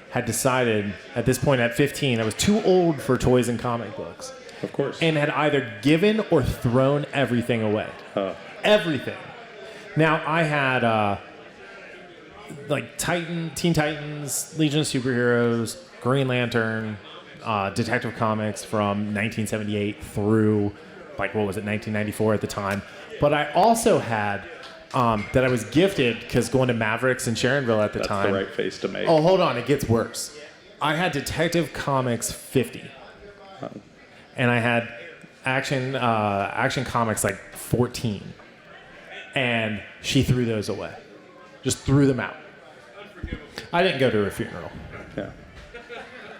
had decided at this point at 15 I was too old for toys and comic books. Of course. And had either given or thrown everything away. Everything. Now I had Teen Titans, Legion of Superheroes, Green Lantern, Detective Comics from 1978 through 1994 at the time. But I also had that I was gifted because going to Mavericks in Sharonville at the time. That's the right face to make. Oh, hold on, it gets worse. I had Detective Comics 50. And I had Action Comics 14. And she threw those away. Just threw them out. I didn't go to her funeral. Yeah.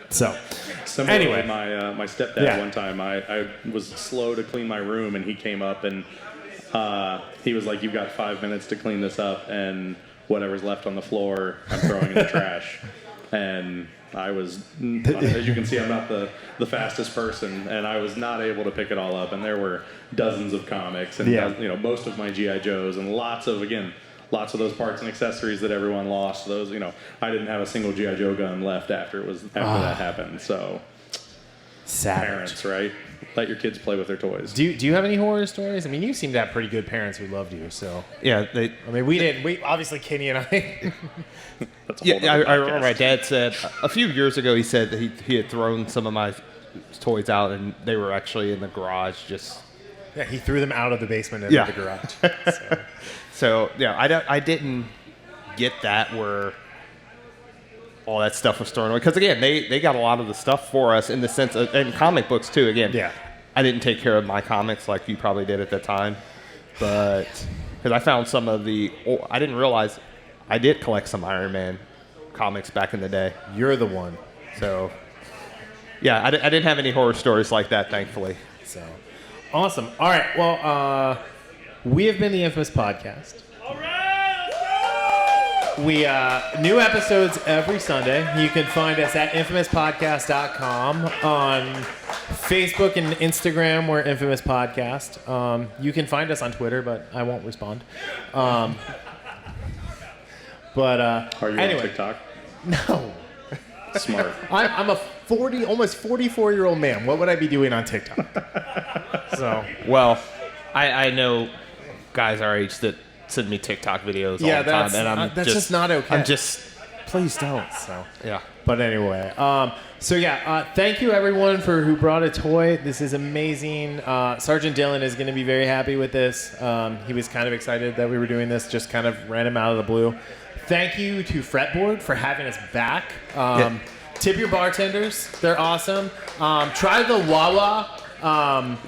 So, similarly, anyway. my stepdad one time, I was slow to clean my room, and he came up and he was like, "You've got 5 minutes to clean this up, and whatever's left on the floor, I'm throwing in the trash." And I was, as you can see, I'm not the fastest person, and I was not able to pick it all up. And there were dozens of comics, and most of my G.I. Joes, and lots of those parts and accessories that everyone lost. Those, I didn't have a single G.I. Joe gun left after that happened. So, savage. Parents, right? Let your kids play with their toys. Do you have any horror stories? I mean, you seem to have pretty good parents who loved you. So yeah, we didn't. We obviously Kenny and I. I remember my dad said a few years ago. He said that he had thrown some of my toys out, and they were actually in the garage. Yeah, he threw them out of the basement into the garage. So yeah, I didn't get that where all that stuff was thrown away. Because again, they got a lot of the stuff for us in the sense of, and comic books too. Again, Yeah. I didn't take care of my comics like you probably did at that time, but because I found some of I didn't realize I did collect some Iron Man comics back in the day. You're the one. So yeah, I didn't have any horror stories like that, thankfully. So awesome. All right. Well, we have been the Infamous Podcast. We new episodes every Sunday. You can find us at infamouspodcast.com, on Facebook and Instagram. We're Infamous Podcast. You can find us on Twitter, but I won't respond. Are you anyway. on TikTok? No. Smart. I'm a almost 44-year-old man. What would I be doing on TikTok? So Well, I know guys our age that send me TikTok videos all the time, and that's just not okay. I'm just please don't. So yeah. But anyway, thank you everyone who brought a toy. This is amazing. Sergeant Dylan is going to be very happy with this. He was kind of excited that we were doing this, just kind of random out of the blue. Thank you to Fretboard for having us back. Tip your bartenders; they're awesome. Try the Wawa.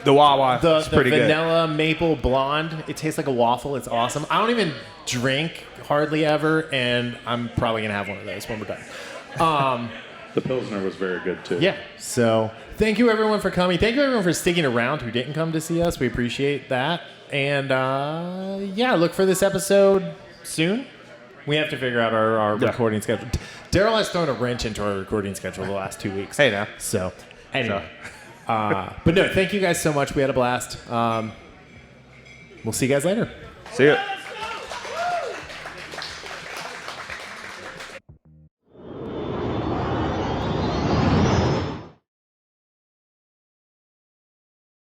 The Wawa the is pretty vanilla maple blonde. It tastes like a waffle. It's awesome. I don't even drink hardly ever, and I'm probably gonna have one of those when we're done. The Pilsner was very good too. Yeah. So thank you everyone for coming. Thank you everyone for sticking around who didn't come to see us. We appreciate that. And look for this episode soon. We have to figure out our recording schedule. Darryl has thrown a wrench into our recording schedule the last 2 weeks. Hey now. So anyway. But no, thank you guys so much. We had a blast. We'll see you guys later. See ya.